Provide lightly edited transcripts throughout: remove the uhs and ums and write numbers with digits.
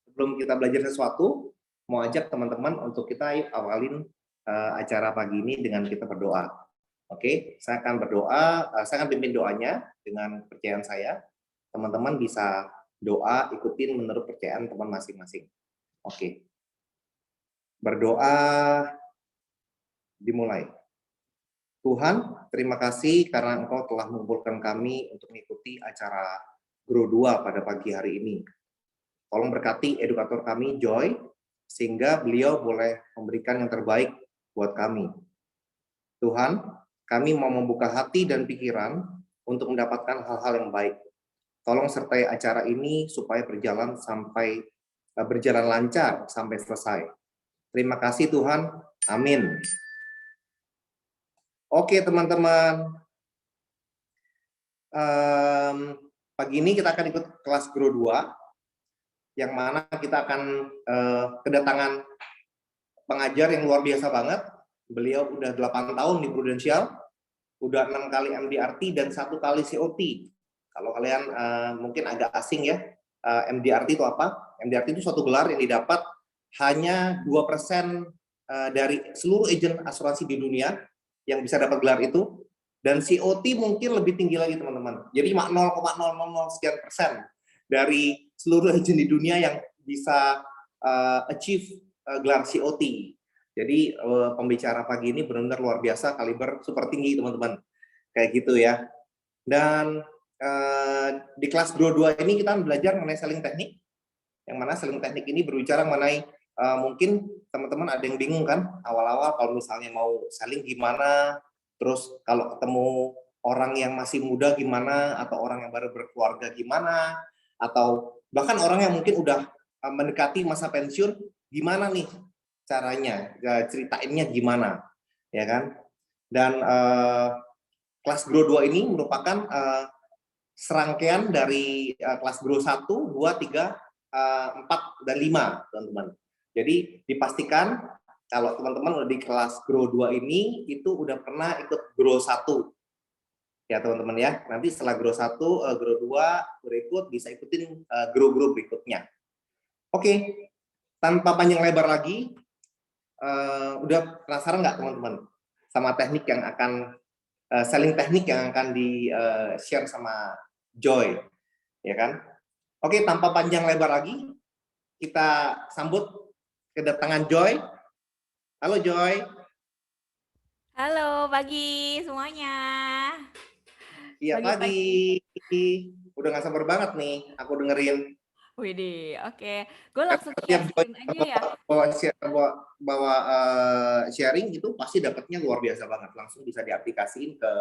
Sebelum kita belajar sesuatu, mau ajak teman-teman untuk kita yuk awalin acara pagi ini dengan kita berdoa. Oke, saya akan berdoa, saya akan pimpin doanya dengan kepercayaan saya. Teman-teman bisa doa, ikutin menurut percayaan teman masing-masing. Oke, berdoa dimulai. Tuhan, terima kasih karena Engkau telah mengumpulkan kami untuk mengikuti acara Grow 2 pada pagi hari ini. Tolong berkati edukator kami, Joy, sehingga beliau boleh memberikan yang terbaik buat kami. Tuhan, kami mau membuka hati dan pikiran untuk mendapatkan hal-hal yang baik. Tolong sertai acara ini supaya berjalan lancar sampai selesai. Terima kasih Tuhan. Amin. Oke teman-teman. Pagi ini kita akan ikut kelas Grow 2, yang mana kita akan kedatangan pengajar yang luar biasa banget. Beliau udah 8 tahun di Prudential, udah 6 kali MDRT dan 1 kali COT. Kalau kalian mungkin agak asing ya, MDRT itu apa? MDRT itu suatu gelar yang didapat hanya 2% dari seluruh agen asuransi di dunia yang bisa dapat gelar itu, dan COT mungkin lebih tinggi lagi teman-teman. Jadi 0,000 sekian persen dari seluruh agen di dunia yang bisa achieve gelar COT. Jadi pembicara pagi ini benar-benar luar biasa, kaliber super tinggi teman-teman, kayak gitu ya. Dan di kelas Grow 2 ini kita belajar mengenai selling teknik, yang mana selling teknik ini berbicara mengenai mungkin teman-teman ada yang bingung kan awal-awal kalau misalnya mau selling gimana, terus kalau ketemu orang yang masih muda gimana, atau orang yang baru berkeluarga gimana, atau bahkan orang yang mungkin udah mendekati masa pensiun, gimana nih caranya, ceritainnya gimana, ya kan? Dan kelas Grow 2 ini merupakan serangkaian dari kelas Grow 1, 2, 3, 4, dan 5, teman-teman. Jadi dipastikan kalau teman-teman udah di kelas Grow 2 ini, itu udah pernah ikut Grow 1. Ya teman-teman ya, nanti setelah Grow 1, Grow 2 berikut bisa ikutin Grow berikutnya. Oke, tanpa panjang lebar lagi, udah penasaran nggak teman-teman sama teknik yang akan selling teknik yang akan di share sama Joy, ya kan? Oke, tanpa panjang lebar lagi, kita sambut kedatangan Joy. Halo Joy. Halo, pagi semuanya. Iya Pagi-pagi. pagi. Udah nggak sabar banget nih, aku dengerin. Widih, oke. Gue Kan langsung setiap share Joy screen aja ya. bawa sharing gitu, pasti dapatnya luar biasa banget. Langsung bisa diaplikasiin ke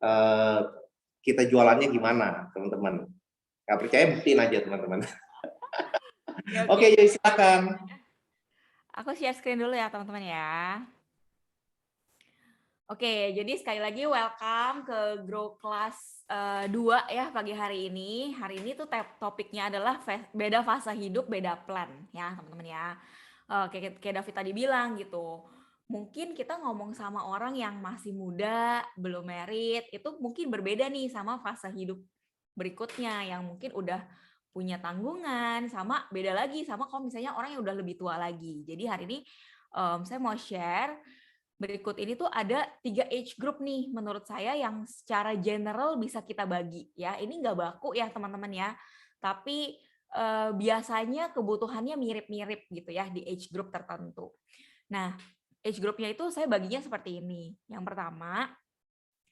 eh, kita jualannya gimana, teman-teman. Nggak percaya, buktiin aja teman-teman. Oke, oke. Oke, Joy silakan. Aku share screen dulu ya, teman-teman ya. Oke, jadi sekali lagi welcome ke Grow Class 2 ya pagi hari ini. Hari ini tuh topiknya adalah beda fase hidup, beda plan ya, teman-teman ya. Kayak David tadi bilang gitu. Mungkin kita ngomong sama orang yang masih muda, belum married, itu mungkin berbeda nih sama fase hidup berikutnya yang mungkin udah punya tanggungan, sama beda lagi sama kalau misalnya orang yang udah lebih tua lagi. Jadi hari ini saya mau share berikut ini tuh ada 3 age group nih menurut saya yang secara general bisa kita bagi ya. Ini nggak baku ya teman-teman ya, tapi biasanya kebutuhannya mirip-mirip gitu ya di age group tertentu. Nah, age groupnya itu saya baginya seperti ini. Yang pertama,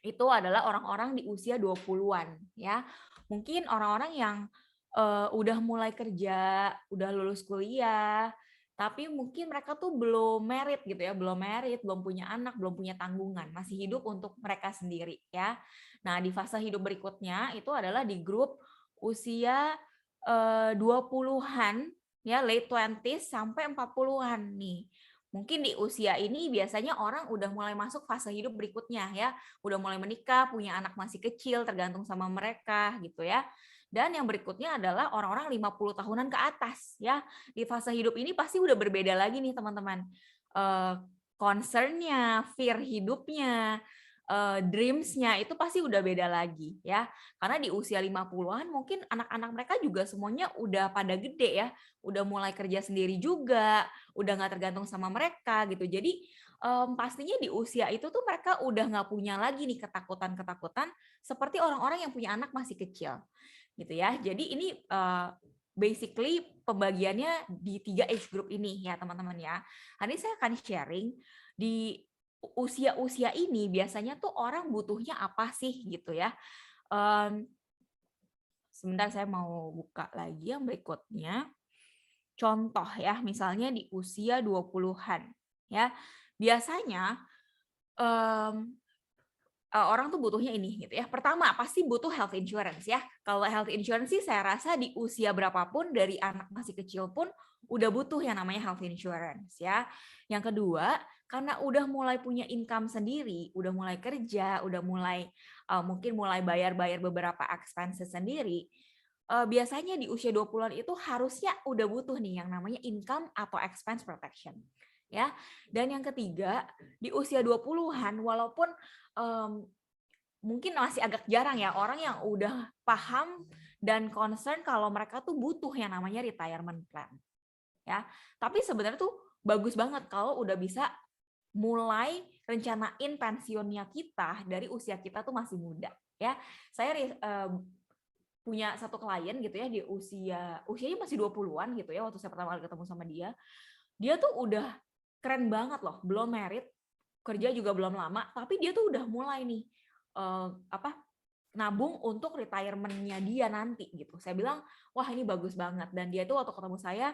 itu adalah orang-orang di usia 20-an ya. Mungkin orang-orang yang udah mulai kerja, udah lulus kuliah, tapi mungkin mereka tuh belum married gitu ya, belum married, belum punya anak, belum punya tanggungan, masih hidup untuk mereka sendiri ya. Nah, di fase hidup berikutnya itu adalah di grup usia 20-an ya, late 20s sampai 40-an nih. Mungkin di usia ini biasanya orang udah mulai masuk fase hidup berikutnya ya, udah mulai menikah, punya anak masih kecil, tergantung sama mereka gitu ya. Dan yang berikutnya adalah orang-orang 50 tahunan ke atas ya. Di fase hidup ini pasti udah berbeda lagi nih teman-teman. Concern-nya, fear hidupnya, dreams-nya itu pasti udah beda lagi ya. Karena di usia 50-an mungkin anak-anak mereka juga semuanya udah pada gede ya, udah mulai kerja sendiri juga, udah nggak tergantung sama mereka gitu. Jadi pastinya di usia itu tuh mereka udah nggak punya lagi nih ketakutan-ketakutan seperti orang-orang yang punya anak masih kecil gitu ya. Jadi ini basically pembagiannya di 3 age group ini ya teman-teman ya. Hari ini saya akan sharing di usia-usia ini biasanya tuh orang butuhnya apa sih gitu ya. Sebentar saya mau buka lagi yang berikutnya. Contoh ya, misalnya di usia 20-an ya. Biasanya orang tuh butuhnya ini gitu ya. Pertama pasti butuh health insurance ya. Kalau health insurance sih saya rasa di usia berapapun dari anak masih kecil pun udah butuh yang namanya health insurance ya. Yang kedua, karena udah mulai punya income sendiri, udah mulai kerja, udah mulai mungkin mulai bayar-bayar beberapa expenses sendiri, biasanya di usia 20-an itu harusnya udah butuh nih yang namanya income atau expense protection. Ya. Dan yang ketiga, di usia 20-an walaupun mungkin masih agak jarang ya orang yang udah paham dan concern kalau mereka tuh butuh yang namanya retirement plan. Ya. Tapi sebenarnya tuh bagus banget kalau udah bisa mulai rencanain pensiunnya kita dari usia kita tuh masih muda ya. Saya punya satu klien gitu ya di usianya masih 20-an gitu ya waktu saya pertama kali ketemu sama dia. Dia tuh udah keren banget loh, belum married, kerja juga belum lama, tapi dia tuh udah mulai nih nabung untuk retirement-nya dia nanti gitu. Saya bilang, wah ini bagus banget. Dan dia tuh waktu ketemu saya,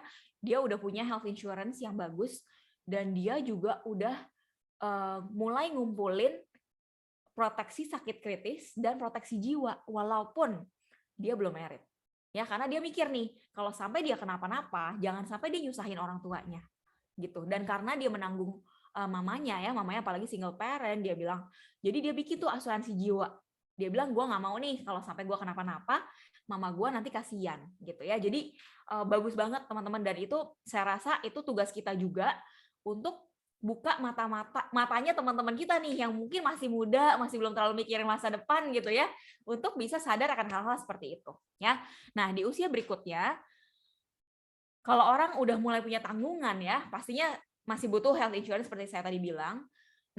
dia udah punya health insurance yang bagus dan dia juga udah mulai ngumpulin proteksi sakit kritis dan proteksi jiwa walaupun dia belum married. Ya, karena dia mikir nih, kalau sampai dia kenapa-napa, jangan sampai dia nyusahin orang tuanya. Gitu. Dan karena dia menanggung mamanya apalagi single parent, dia bilang, jadi dia bikin tuh asuransi jiwa. Dia bilang, gue nggak mau nih kalau sampai gue kenapa-napa, mama gue nanti kasihan gitu ya. Jadi bagus banget teman-teman, dan itu saya rasa itu tugas kita juga untuk buka matanya teman-teman kita nih yang mungkin masih muda, masih belum terlalu mikirin masa depan gitu ya, untuk bisa sadar akan hal-hal seperti itu ya. Nah, di usia berikutnya kalau orang udah mulai punya tanggungan ya, pastinya masih butuh health insurance seperti saya tadi bilang.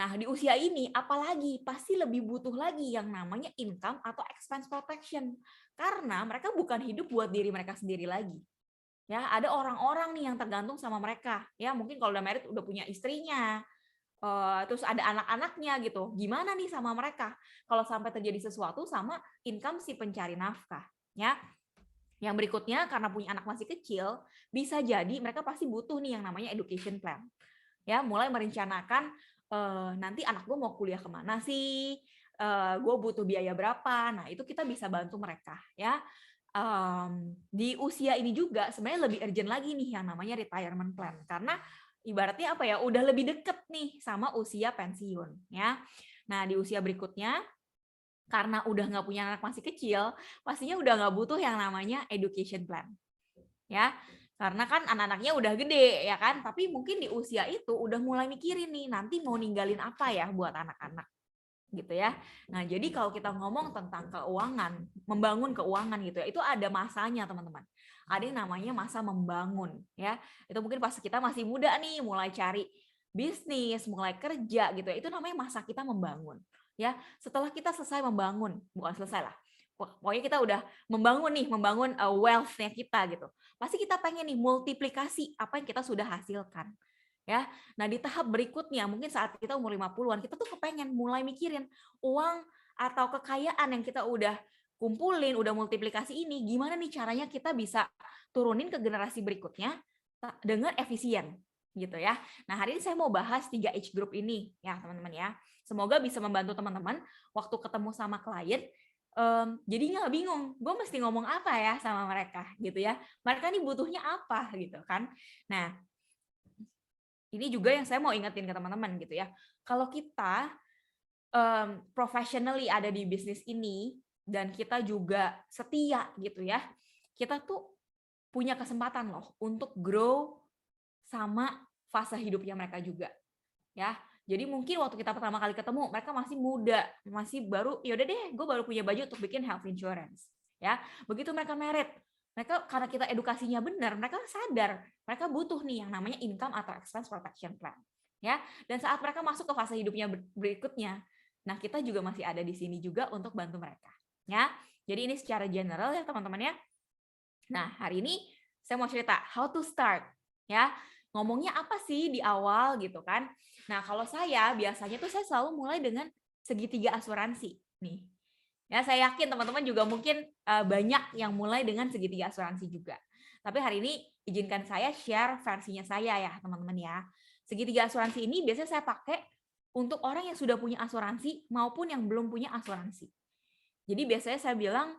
Nah, di usia ini apalagi pasti lebih butuh lagi yang namanya income atau expense protection. Karena mereka bukan hidup buat diri mereka sendiri lagi. Ya, ada orang-orang nih yang tergantung sama mereka. Ya, mungkin kalau udah married udah punya istrinya, terus ada anak-anaknya gitu. Gimana nih sama mereka kalau sampai terjadi sesuatu sama income si pencari nafkah, ya. Yang berikutnya, karena punya anak masih kecil, bisa jadi mereka pasti butuh nih yang namanya education plan. Ya, mulai merencanakan nanti anak gue mau kuliah kemana sih, gue butuh biaya berapa. Nah, itu kita bisa bantu mereka. Ya, di usia ini juga sebenarnya lebih urgent lagi nih yang namanya retirement plan, karena ibaratnya apa ya, udah lebih deket nih sama usia pensiun. Ya, nah di usia berikutnya, karena udah nggak punya anak masih kecil, pastinya udah nggak butuh yang namanya education plan. Ya, karena kan anak-anaknya udah gede ya kan, tapi mungkin di usia itu udah mulai mikirin nih nanti mau ninggalin apa ya buat anak-anak gitu ya. Nah, jadi kalau kita ngomong tentang keuangan, membangun keuangan gitu ya, itu ada masanya teman-teman. Ada yang namanya masa membangun ya. Itu mungkin pas kita masih muda nih, mulai cari bisnis, mulai kerja gitu ya. Itu namanya masa kita membangun. Ya, setelah kita selesai membangun, bukan selesai lah. Pokoknya kita udah membangun wealth-nya kita gitu. Pasti kita pengen nih multiplikasi apa yang kita sudah hasilkan. Ya. Nah, di tahap berikutnya mungkin saat kita umur 50-an, kita tuh kepengen mulai mikirin uang atau kekayaan yang kita udah kumpulin, udah multiplikasi ini, gimana nih caranya kita bisa turunin ke generasi berikutnya dengan efisien gitu ya. Nah, hari ini saya mau bahas 3 age group ini ya, teman-teman ya. Semoga bisa membantu teman-teman waktu ketemu sama klien, jadi nggak bingung, gue mesti ngomong apa ya sama mereka gitu ya. Mereka nih butuhnya apa gitu kan. Nah, ini juga yang saya mau ingetin ke teman-teman gitu ya. Kalau kita professionally ada di bisnis ini dan kita juga setia gitu ya, kita tuh punya kesempatan loh untuk grow sama fase hidupnya mereka juga. Ya, Jadi mungkin waktu kita pertama kali ketemu, mereka masih muda, masih baru, yaudah deh, gue baru punya budget untuk bikin health insurance. Ya, begitu mereka merit, mereka karena kita edukasinya benar, mereka sadar, mereka butuh nih yang namanya income atau expense protection plan. Ya, dan saat mereka masuk ke fase hidupnya berikutnya, nah kita juga masih ada di sini juga untuk bantu mereka. Ya, jadi ini secara general ya teman-teman ya. Nah, hari ini saya mau cerita how to start. Ya, ngomongnya apa sih di awal gitu kan. Nah, kalau saya biasanya tuh saya selalu mulai dengan segitiga asuransi nih. Ya, saya yakin teman-teman juga mungkin banyak yang mulai dengan segitiga asuransi juga. Tapi hari ini izinkan saya share versinya saya ya, teman-teman ya. Segitiga asuransi ini biasanya saya pakai untuk orang yang sudah punya asuransi maupun yang belum punya asuransi. Jadi biasanya saya bilang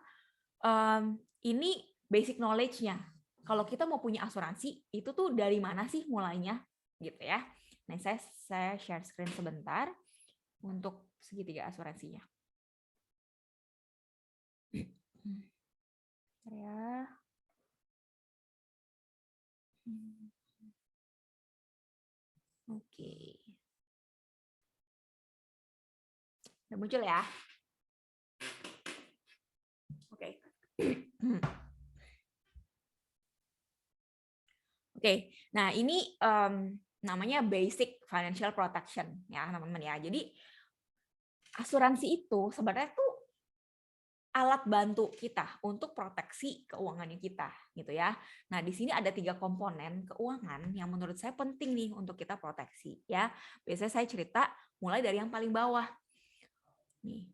ini basic knowledge-nya. Kalau kita mau punya asuransi, itu tuh dari mana sih mulainya? Gitu ya. Nah, saya share screen sebentar untuk segitiga asuransinya. Ya. Oke. Udah muncul ya? Oke. Oke. Nah, ini namanya basic financial protection ya, teman-teman ya. Jadi asuransi itu sebenarnya tuh alat bantu kita untuk proteksi keuangannya kita, gitu ya. Nah, di sini ada 3 komponen keuangan yang menurut saya penting nih untuk kita proteksi, ya. Biasanya saya cerita mulai dari yang paling bawah. Nih,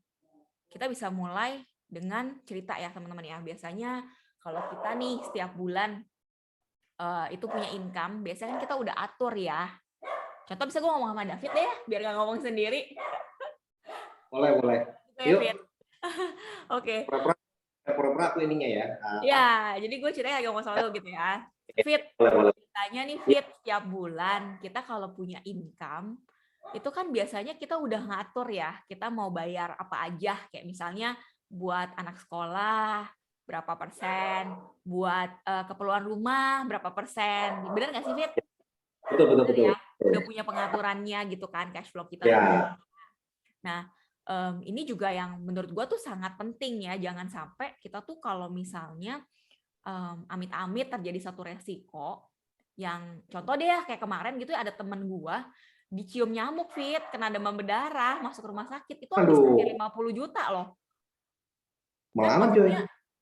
kita bisa mulai dengan cerita ya, teman-teman ya. Biasanya kalau kita nih setiap bulan itu punya income, biasanya kan kita udah atur ya. Contoh bisa gue ngomong sama David deh, biar nggak ngomong sendiri. Boleh. Yuk. Yuk. Oke. Pura-pura aku ininya ya. Ya, jadi gue ceritanya agak ngomong sama lu gitu ya. Fit, ceritanya nih Fit, setiap bulan kita kalau punya income, itu kan biasanya kita udah ngatur ya, kita mau bayar apa aja, kayak misalnya buat anak sekolah, berapa persen, buat keperluan rumah, berapa persen. Bener nggak sih Fit? Betul. Ya, udah punya pengaturannya gitu kan, cash flow kita. Ya. Nah, ini juga yang menurut gue tuh sangat penting ya, jangan sampai kita tuh kalau misalnya amit-amit terjadi satu resiko, yang contoh deh kayak kemarin gitu ada temen gue dicium nyamuk Fit, kena demam berdarah, masuk rumah sakit, itu habis sampai 50 juta loh. Malah coy.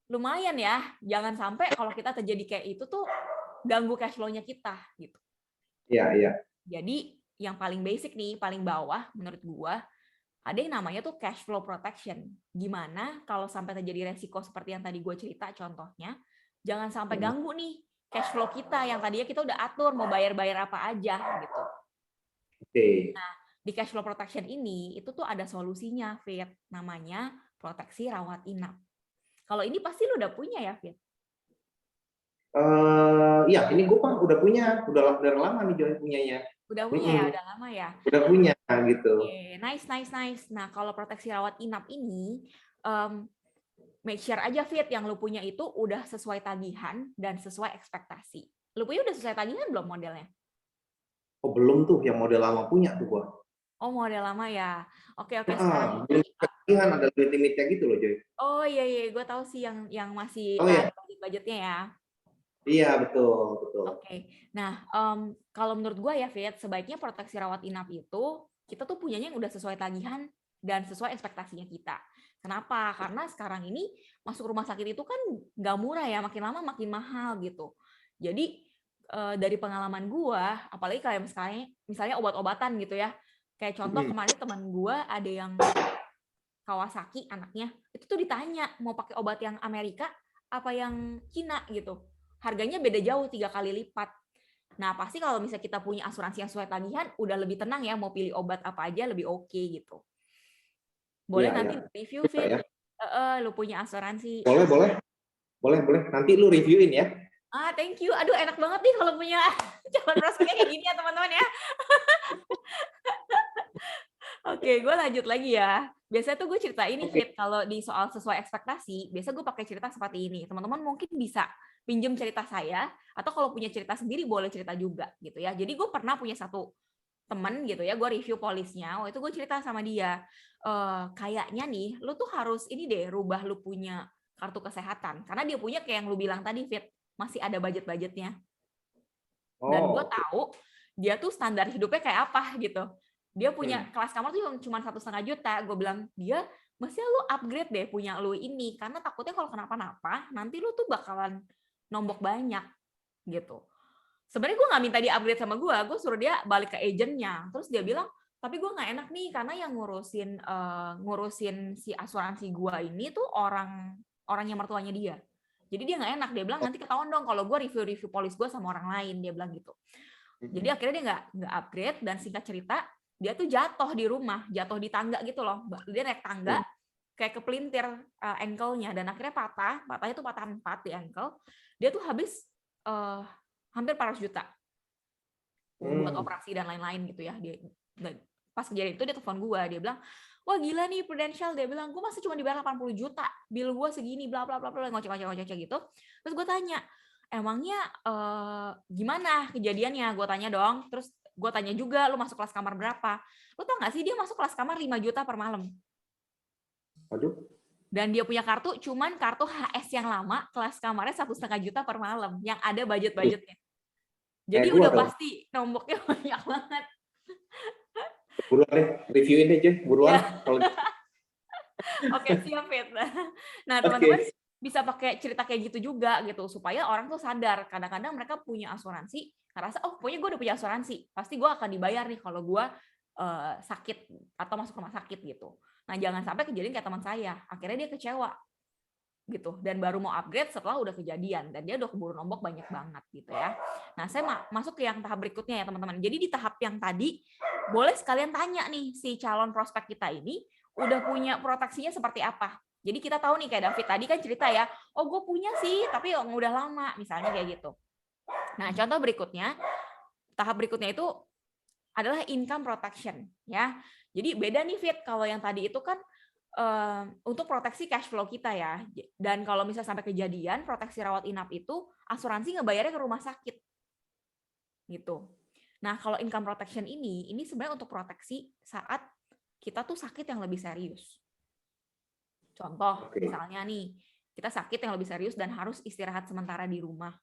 Lumayan ya, jangan sampai kalau kita terjadi kayak itu tuh ganggu cash flow-nya kita gitu. Iya. Jadi yang paling basic nih, paling bawah menurut gua ada yang namanya tuh cash flow protection. Gimana kalau sampai terjadi resiko seperti yang tadi gue cerita contohnya, jangan sampai ganggu nih cash flow kita yang tadinya kita udah atur mau bayar-bayar apa aja gitu. Oke. Nah, di cash flow protection ini itu tuh ada solusinya, Fit. Namanya proteksi rawat inap. Kalau ini pasti lu udah punya ya, Fit? Ya, ini gue kan udah punya, udah lama nih Joy punyanya. Udah punya ya, udah lama ya. Udah punya gitu. Nice. Nah, kalau proteksi rawat inap ini, make sure aja Fit yang lu punya itu udah sesuai tagihan dan sesuai ekspektasi. Lu punya udah sesuai tagihan belum modelnya? Oh belum tuh, yang model lama punya tuh gua. Oh model lama ya. Oke. Belum tagihan, ada limitnya gitu loh Joy. Oh iya, gue tahu sih yang masih budgetnya ya. Iya betul. Oke. Nah, kalau menurut gue ya Fit, sebaiknya proteksi rawat inap itu kita tuh punyanya yang udah sesuai tagihan dan sesuai ekspektasinya kita. Kenapa? Karena sekarang ini masuk rumah sakit itu kan nggak murah ya, makin lama makin mahal gitu. Jadi dari pengalaman gue, apalagi kayak misalnya obat-obatan gitu ya, kayak contoh kemarin teman gue ada yang Kawasaki anaknya, itu tuh ditanya mau pakai obat yang Amerika apa yang Cina gitu. Harganya beda jauh 3 kali lipat. Nah, pasti kalau misalnya kita punya asuransi yang sesuai tagihan, udah lebih tenang ya mau pilih obat apa aja lebih oke gitu. Boleh nanti review Fit, lu punya asuransi. Boleh. Nanti lu reviewin ya. Thank you. Aduh, enak banget nih kalau punya calon prospeknya kayak gini ya teman-teman ya. Oke, gue lanjut lagi ya. Biasanya tuh gue cerita ini Fit, kalau di soal sesuai ekspektasi, biasa gue pakai cerita seperti ini. Teman-teman mungkin bisa pinjam cerita saya, atau kalau punya cerita sendiri boleh cerita juga gitu ya. Jadi gue pernah punya satu temen gitu ya, gue review polisnya. Waktu itu gue cerita sama dia, kayaknya nih lu tuh harus ini deh, rubah lu punya kartu kesehatan. Karena dia punya kayak yang lu bilang tadi, Fit, masih ada budget-budgetnya. Dan gue Oh, tahu dia tuh standar hidupnya kayak apa gitu. Dia punya hmm. kelas kamar tuh cuma 1,5 juta. Gue bilang, dia mestinya lu upgrade deh punya lu ini. Karena takutnya kalau kenapa-napa, nanti lu tuh bakalan nombok banyak gitu. Sebenarnya gue nggak minta dia upgrade sama gue suruh dia balik ke agentnya. Terus dia bilang, tapi gue nggak enak nih karena yang ngurusin si asuransi gue ini tuh orangnya mertuanya dia. Jadi dia nggak enak, dia bilang nanti ketahuan dong kalau gue review polis gue sama orang lain, dia bilang gitu. Jadi akhirnya dia nggak upgrade, dan singkat cerita dia tuh jatuh di rumah, jatuh di tangga gitu loh. Dia naik tangga kayak kepelintir ankle-nya, dan akhirnya patahnya tuh patah 4 di ankle. Dia tuh habis hampir 400 juta buat operasi dan lain-lain gitu ya. Pas kejadian itu dia telepon gue, dia bilang, wah gila nih Prudential, dia bilang gue masih cuma dibayar 80 juta, bill gue segini, bla bla bla bla, ngoceh gitu. Terus gue tanya, emangnya gimana kejadiannya? Gue tanya dong. Terus gue tanya juga, lu masuk kelas kamar berapa? Lu tau gak sih dia masuk kelas kamar 5 juta per malam. Waduh. Dan dia punya kartu, cuman kartu HS yang lama, kelas kamarnya 1,5 juta per malam, yang ada budget-budgetnya. Jadi udah pasti nomboknya banyak banget. Buruan deh, reviewin aja, buruan. Kalau Oke, siap, Fit. Nah, teman-teman bisa pakai cerita kayak gitu juga gitu, supaya orang tuh sadar. Kadang-kadang mereka punya asuransi, ngerasa, oh pokoknya gue udah punya asuransi, pasti gue akan dibayar nih kalau gue sakit atau masuk rumah sakit gitu. Nah, jangan sampai kejadian kayak teman saya. Akhirnya dia kecewa gitu, dan baru mau upgrade setelah udah kejadian, dan dia udah keburu nombok banyak banget gitu ya. Nah, saya masuk ke yang tahap berikutnya ya teman-teman. Jadi di tahap yang tadi, boleh sekalian tanya nih si calon prospek kita ini udah punya proteksinya seperti apa. Jadi kita tahu nih, kayak David tadi kan cerita ya, oh gue punya sih tapi udah lama, misalnya kayak gitu. Nah, contoh berikutnya, tahap berikutnya itu adalah income protection ya. Jadi beda nih, Fit, kalau yang tadi itu kan untuk proteksi cash flow kita ya. Dan kalau misalnya sampai kejadian, proteksi rawat inap itu asuransi ngebayarnya ke rumah sakit gitu. Nah, kalau income protection ini sebenarnya untuk proteksi saat kita tuh sakit yang lebih serius. Contoh, misalnya nih, kita sakit yang lebih serius dan harus istirahat sementara di rumah.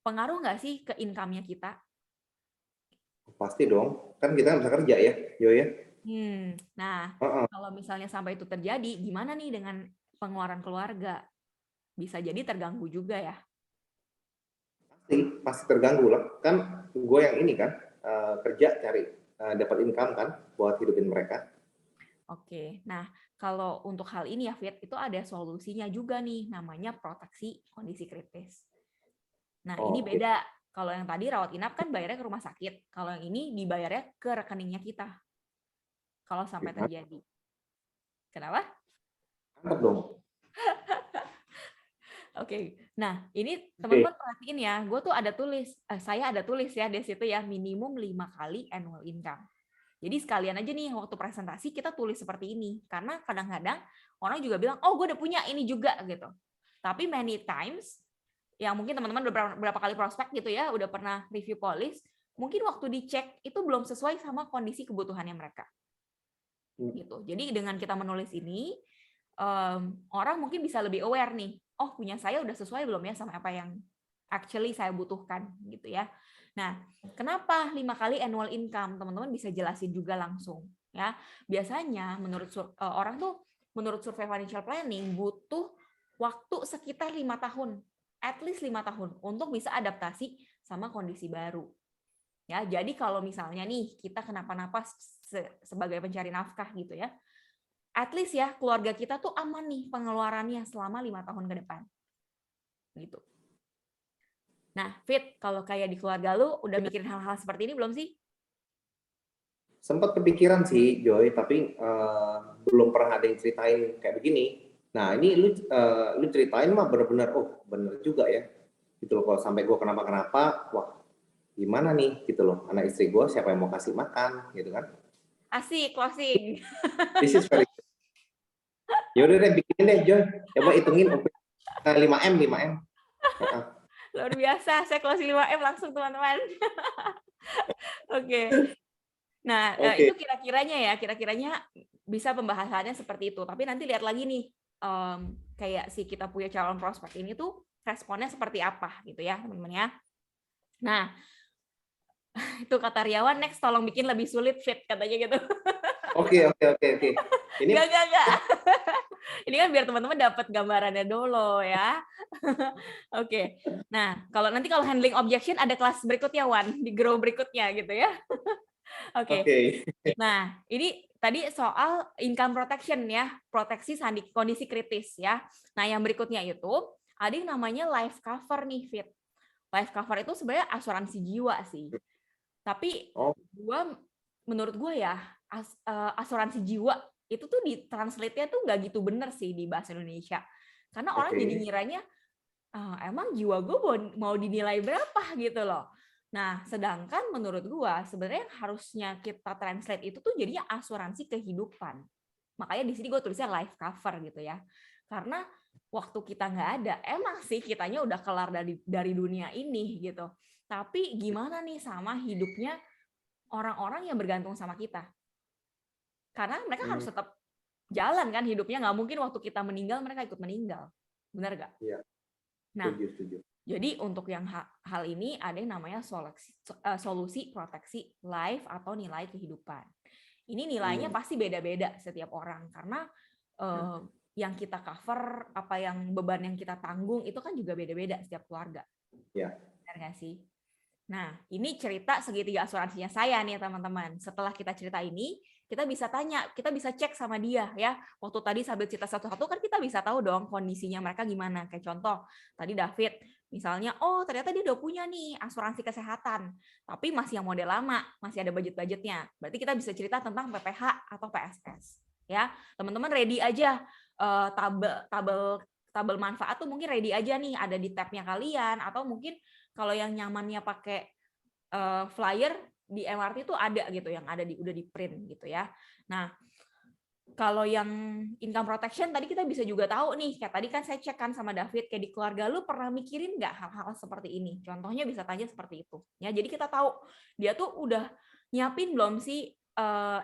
Pengaruh nggak sih ke income-nya kita? pasti dong, kan kita nggak bisa kerja ya, Yo ya. Nah, kalau misalnya sampai itu terjadi, gimana nih dengan pengeluaran keluarga? Bisa jadi terganggu juga ya. Pasti terganggu lah. Kan gue yang ini kan kerja cari dapat income kan buat hidupin mereka. Oke, nah kalau untuk hal ini ya, Fit, itu ada solusinya juga nih, namanya proteksi kondisi kritis. Nah, ini beda. Kalau yang tadi rawat inap kan bayarnya ke rumah sakit. Kalau yang ini dibayarnya ke rekeningnya kita. Kalau sampai terjadi. Kenapa? Mantap dong. Oke, nah ini teman-teman perhatiin ya, saya ada tulis ya di situ ya, minimum 5 kali annual income. Jadi sekalian aja nih waktu presentasi kita tulis seperti ini, karena kadang-kadang orang juga bilang, oh gue udah punya ini juga gitu. Tapi many times, yang mungkin teman-teman udah berapa kali prospek gitu ya, udah pernah review polis, mungkin waktu dicek itu belum sesuai sama kondisi kebutuhannya mereka. Gitu. Jadi dengan kita menulis ini, orang mungkin bisa lebih aware nih, oh punya saya udah sesuai belum ya sama apa yang actually saya butuhkan gitu ya. Nah, kenapa 5 kali annual income? Teman-teman bisa jelasin juga langsung ya. Biasanya menurut orang tuh menurut survei financial planning butuh waktu sekitar 5 tahun, at least 5 tahun untuk bisa adaptasi sama kondisi baru. Ya, jadi kalau misalnya nih kita kenapa-napa sebagai pencari nafkah gitu ya, at least ya keluarga kita tuh aman nih pengeluarannya selama 5 tahun ke depan. Gitu. Nah, Fit, kalau kayak di keluarga lu udah mikirin hal-hal seperti ini belum sih? Sempat kepikiran sih, Joy, tapi belum pernah ada yang ceritain kayak begini. Nah, ini lu ceritain mah bener-bener, oh bener juga ya. Gitu loh, kalau sampai gue kenapa-kenapa, wah gimana nih gitu loh. Anak istri gue siapa yang mau kasih makan gitu kan. Asik, closing. This is very good. Yaudah deh, bikin deh, Joy. Coba hitungin 5M. Luar biasa, saya closing 5M langsung teman-teman. Oke. Nah, Oke. itu kira-kiranya bisa pembahasannya seperti itu. Tapi nanti lihat lagi nih, kayak si kita punya calon prospek ini tuh responnya seperti apa gitu ya, teman-teman ya. Nah, itu kata Riawan, next tolong bikin lebih sulit Fit, katanya gitu. Oke. Ini Enggak. Ini kan biar teman-teman dapat gambarannya dulu ya. Oke. Nah, kalau handling objection ada kelas berikutnya, Wan, di grow berikutnya gitu ya. Oke. oke. Nah, ini tadi soal income protection ya, proteksi kondisi kritis ya. Nah, yang berikutnya itu ada yang namanya life cover nih, Fit. Life cover itu sebenarnya asuransi jiwa sih. Tapi Oh, menurut gue ya, asuransi jiwa itu tuh di translate-nya tuh nggak gitu bener sih di bahasa Indonesia. Karena orang jadi ngiranya, emang jiwa gue mau dinilai berapa gitu loh. Nah, sedangkan menurut gue sebenarnya harusnya kita translate itu tuh jadinya asuransi kehidupan. Makanya di sini gue tulisnya life cover gitu ya. Karena waktu kita nggak ada, emang sih kitanya udah kelar dari dunia ini gitu. Tapi gimana nih sama hidupnya orang-orang yang bergantung sama kita? Karena mereka harus tetap jalan kan hidupnya, nggak mungkin waktu kita meninggal mereka ikut meninggal. Benar nggak? iya. Nah, Setuju. jadi untuk yang hal ini ada yang namanya solusi proteksi life atau nilai kehidupan. Ini nilainya pasti beda-beda setiap orang karena yang kita cover, apa yang beban yang kita tanggung itu kan juga beda-beda setiap keluarga. Iya. Benar nggak sih? Nah, ini cerita segitiga asuransinya saya nih teman-teman. Setelah kita cerita ini, kita bisa tanya, kita bisa cek sama dia ya. Waktu tadi sambil cerita satu-satu kan kita bisa tahu dong kondisinya mereka gimana. Kayak contoh, tadi David misalnya, oh ternyata dia udah punya nih asuransi kesehatan, tapi masih yang model lama, masih ada budget-budgetnya. Berarti kita bisa cerita tentang PPH atau PSS. Ya, teman-teman ready aja tabel manfaat tuh mungkin ready aja nih ada di tabnya kalian atau mungkin kalau yang nyamannya pakai flyer di MRT itu ada gitu yang ada udah di print gitu ya. Nah, kalau yang income protection tadi kita bisa juga tahu nih, kayak tadi kan saya cek kan sama David, kayak di keluarga lu pernah mikirin nggak hal-hal seperti ini? Contohnya bisa tanya seperti itu. Ya, jadi kita tahu dia tuh udah nyiapin belum sih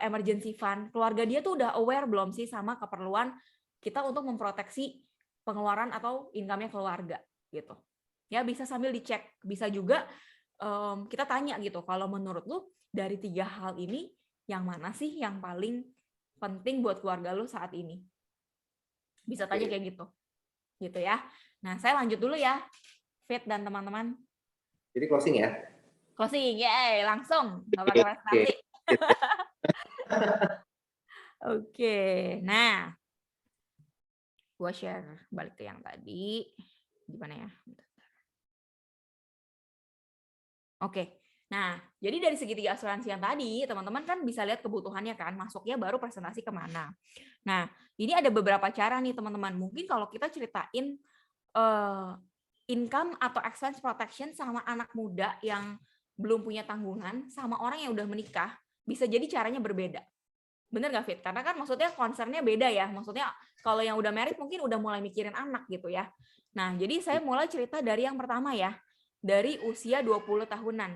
emergency fund, keluarga dia tuh udah aware belum sih sama keperluan kita untuk memproteksi pengeluaran atau income-nya keluarga gitu. Ya bisa sambil dicek, bisa juga kita tanya gitu, kalau menurut lu dari 3 hal ini yang mana sih yang paling penting buat keluarga lu saat ini? Bisa tanya kayak gitu ya. Nah saya lanjut dulu ya, Fit dan teman-teman. Jadi closing ya. Closing, yeay, langsung nggak pakai presentasi. Oke, nah gua share balik ke yang tadi. Gimana ya? Oke. Nah, jadi dari segitiga asuransi yang tadi, teman-teman kan bisa lihat kebutuhannya kan, masuknya baru presentasi kemana. Nah, ini ada beberapa cara nih teman-teman. Mungkin kalau kita ceritain income atau expense protection sama anak muda yang belum punya tanggungan, sama orang yang udah menikah, bisa jadi caranya berbeda. Bener nggak, Fit? Karena kan maksudnya concernnya beda ya. Maksudnya kalau yang udah married mungkin udah mulai mikirin anak gitu ya. Nah, jadi saya mulai cerita dari yang pertama ya. Dari usia 20 tahunan.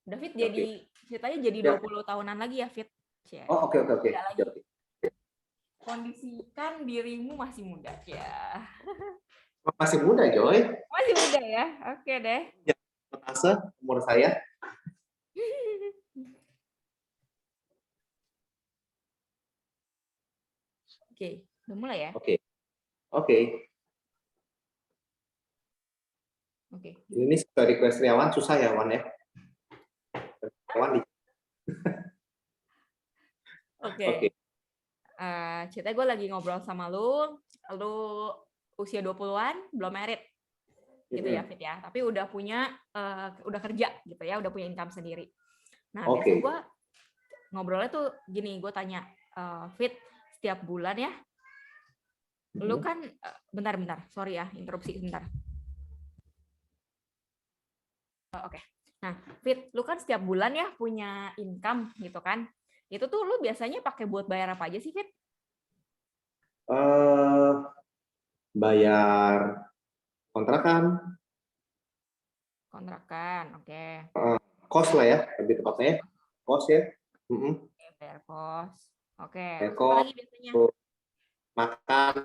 David jadi ceritanya jadi 20 tahunan lagi ya, Fit. Oh, oke. Tidak lagi. Kondisikan dirimu masih muda ya. Masih muda, Joy. Masih muda ya. Oke deh. Persentase umur saya. Oke, udah mulai ya? Oke. Ini sesuai request Riawan, susah ya, Wan ya? Oke. Ceritanya gue lagi ngobrol sama lu usia 20-an, belum married. Gitu ya, Fit ya. Tapi udah punya, udah kerja gitu ya, udah punya income sendiri. Nah, biasanya gue ngobrolnya tuh gini, gue tanya, Fit, setiap bulan ya, lu kan, bentar, sorry ya, interupsi sebentar. Oke. Nah, Fit, lu kan setiap bulan ya punya income gitu kan. Itu tuh lu biasanya pakai buat bayar apa aja sih, Fit? Bayar kontrakan. Kontrakan, oke. Kos lah ya, lebih tepatnya. kos ya. Mm-mm. Oke, bayar kos. Oke, Bayar terus apa kos, lagi biasanya? makan,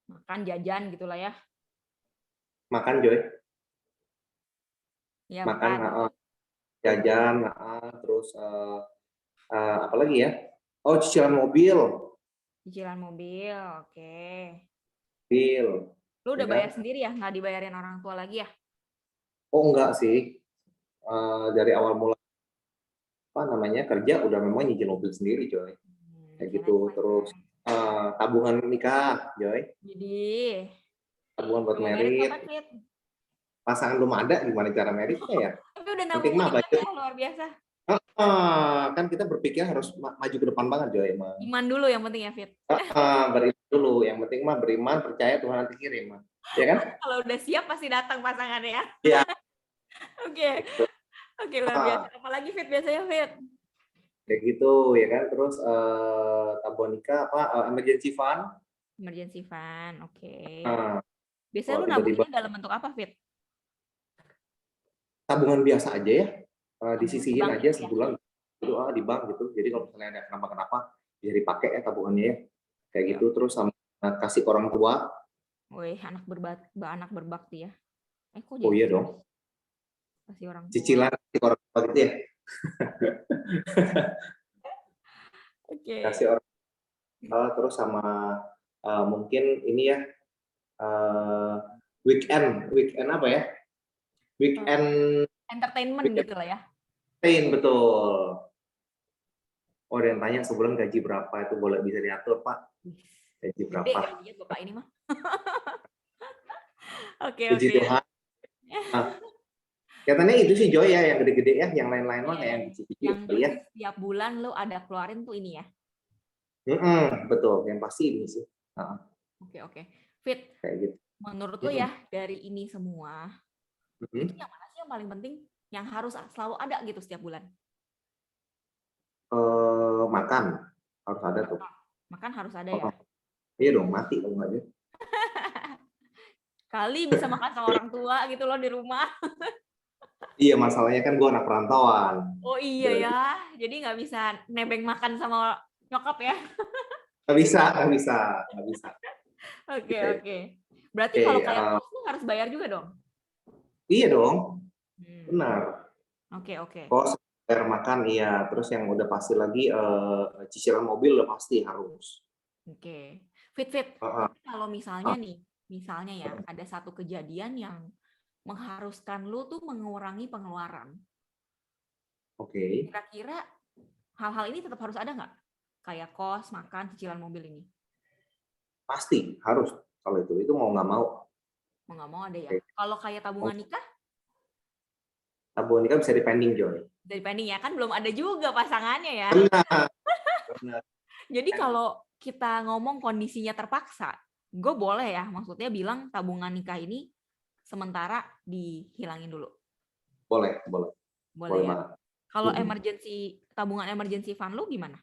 Makan, jajan gitulah ya. makan Joy, Iya, makan, makan. jajan, terus apa lagi ya? Oh, cicilan mobil, Cicilan mobil, oke. Lu ya udah kan? bayar sendiri ya? Nggak dibayarin orang tua lagi ya? Oh enggak sih. Dari awal mula apa namanya kerja udah memang nyicil mobil sendiri Joy, kayak Keren, gitu. keren. Terus tabungan nikah Joy, Jadi, tabungan buat mau merit merit. kapan, Fit? Pasangan belum ada, gimana cara meritnya ya? Tapi udah Penting nabung mah uningan budget. ya, luar biasa. Kan kita berpikir harus maju ke depan banget Joy emang. Iman dulu yang penting ya, Fit. Beriman dulu, yang penting mah beriman, percaya Tuhan nanti kirim, ya kan? Kalau udah siap pasti datang pasangannya ya. Iya. Oke, oke, luar biasa. Apalagi Fit biasanya, Fit? Kayak gitu ya kan. Terus tabungan nikah apa emergency fund. Emergency fund, oke. Nah, Biasanya kalau lu tiba-tiba nabunginnya dalam bentuk apa, Fit? tabungan biasa aja ya, Tabungan di disisihin bank aja gitu ya? sebulan itu di bank gitu. Jadi kalau misalnya ada kenapa-kenapa bisa dipakai ya tabungannya ya. Kayak Oke, gitu. Terus sama kasih ke orang tua. wih, anak berbakti ya. Kok Oh jadi iya gitu? dong, Kasih orang tua. cicilan kasih ke orang tua gitu ya. Oke. Kasih orang tua, terus sama mungkin ini ya, weekend weekend apa ya, weekend Entertainment weekend gitu lah ya. betul. Oh, ada yang tanya sebulan gaji berapa, itu boleh bisa diatur Pak, gaji Gede berapa, gajinya Bapak ini mah. Oke, puji oke. Tuhan. Katanya itu sih Joy ya, yang gede-gede ya, yang lain-lain mah Iya, kayak yang iya. kecil-kecil Yang kali ya. pasti setiap bulan lu ada keluarin tuh ini ya. Betul, yang pasti ini sih. Oke, oke. Fit, Kayak gitu. menurut lu ya dari ini semua, itu yang mana sih yang paling penting yang harus selalu ada gitu setiap bulan? Makan harus ada tuh. Makan harus ada ya. Iya dong, mati kalau nggak ada. Kali bisa makan sama orang tua gitu loh di rumah. Iya, masalahnya kan gue anak perantauan. Oh iya Jadi, ya, jadi nggak bisa nebeng makan sama nyokap ya. nggak bisa, nggak bisa, nggak bisa. Oke, Gitu ya. oke. Berarti Oke, kalau kayak kos lu harus bayar juga dong? iya dong, Hmm. benar. Oke, oke. Kos, bayar makan, iya. Terus yang udah pasti lagi cicilan mobil udah pasti harus. Oke. Fit, Fit. Uh, Tapi kalau misalnya nih, misalnya ya, ada satu kejadian yang mengharuskan lu tuh mengurangi pengeluaran. Oke, Kira-kira hal-hal ini tetap harus ada nggak? Kayak kos, makan, cicilan mobil ini. pasti harus. Kalau itu mau nggak mau. Mau nggak mau ada ya. Oke. Kalau kayak tabungan nikah, Tabungan nikah bisa dipending Joy. dari pending ya, kan belum ada juga pasangannya ya. Benar, benar. Jadi kalau kita ngomong kondisinya terpaksa, gue boleh ya, maksudnya bilang tabungan nikah ini sementara dihilangin dulu. Boleh, boleh. Boleh ya. Banget. Kalau tabungan emergency fund lu gimana?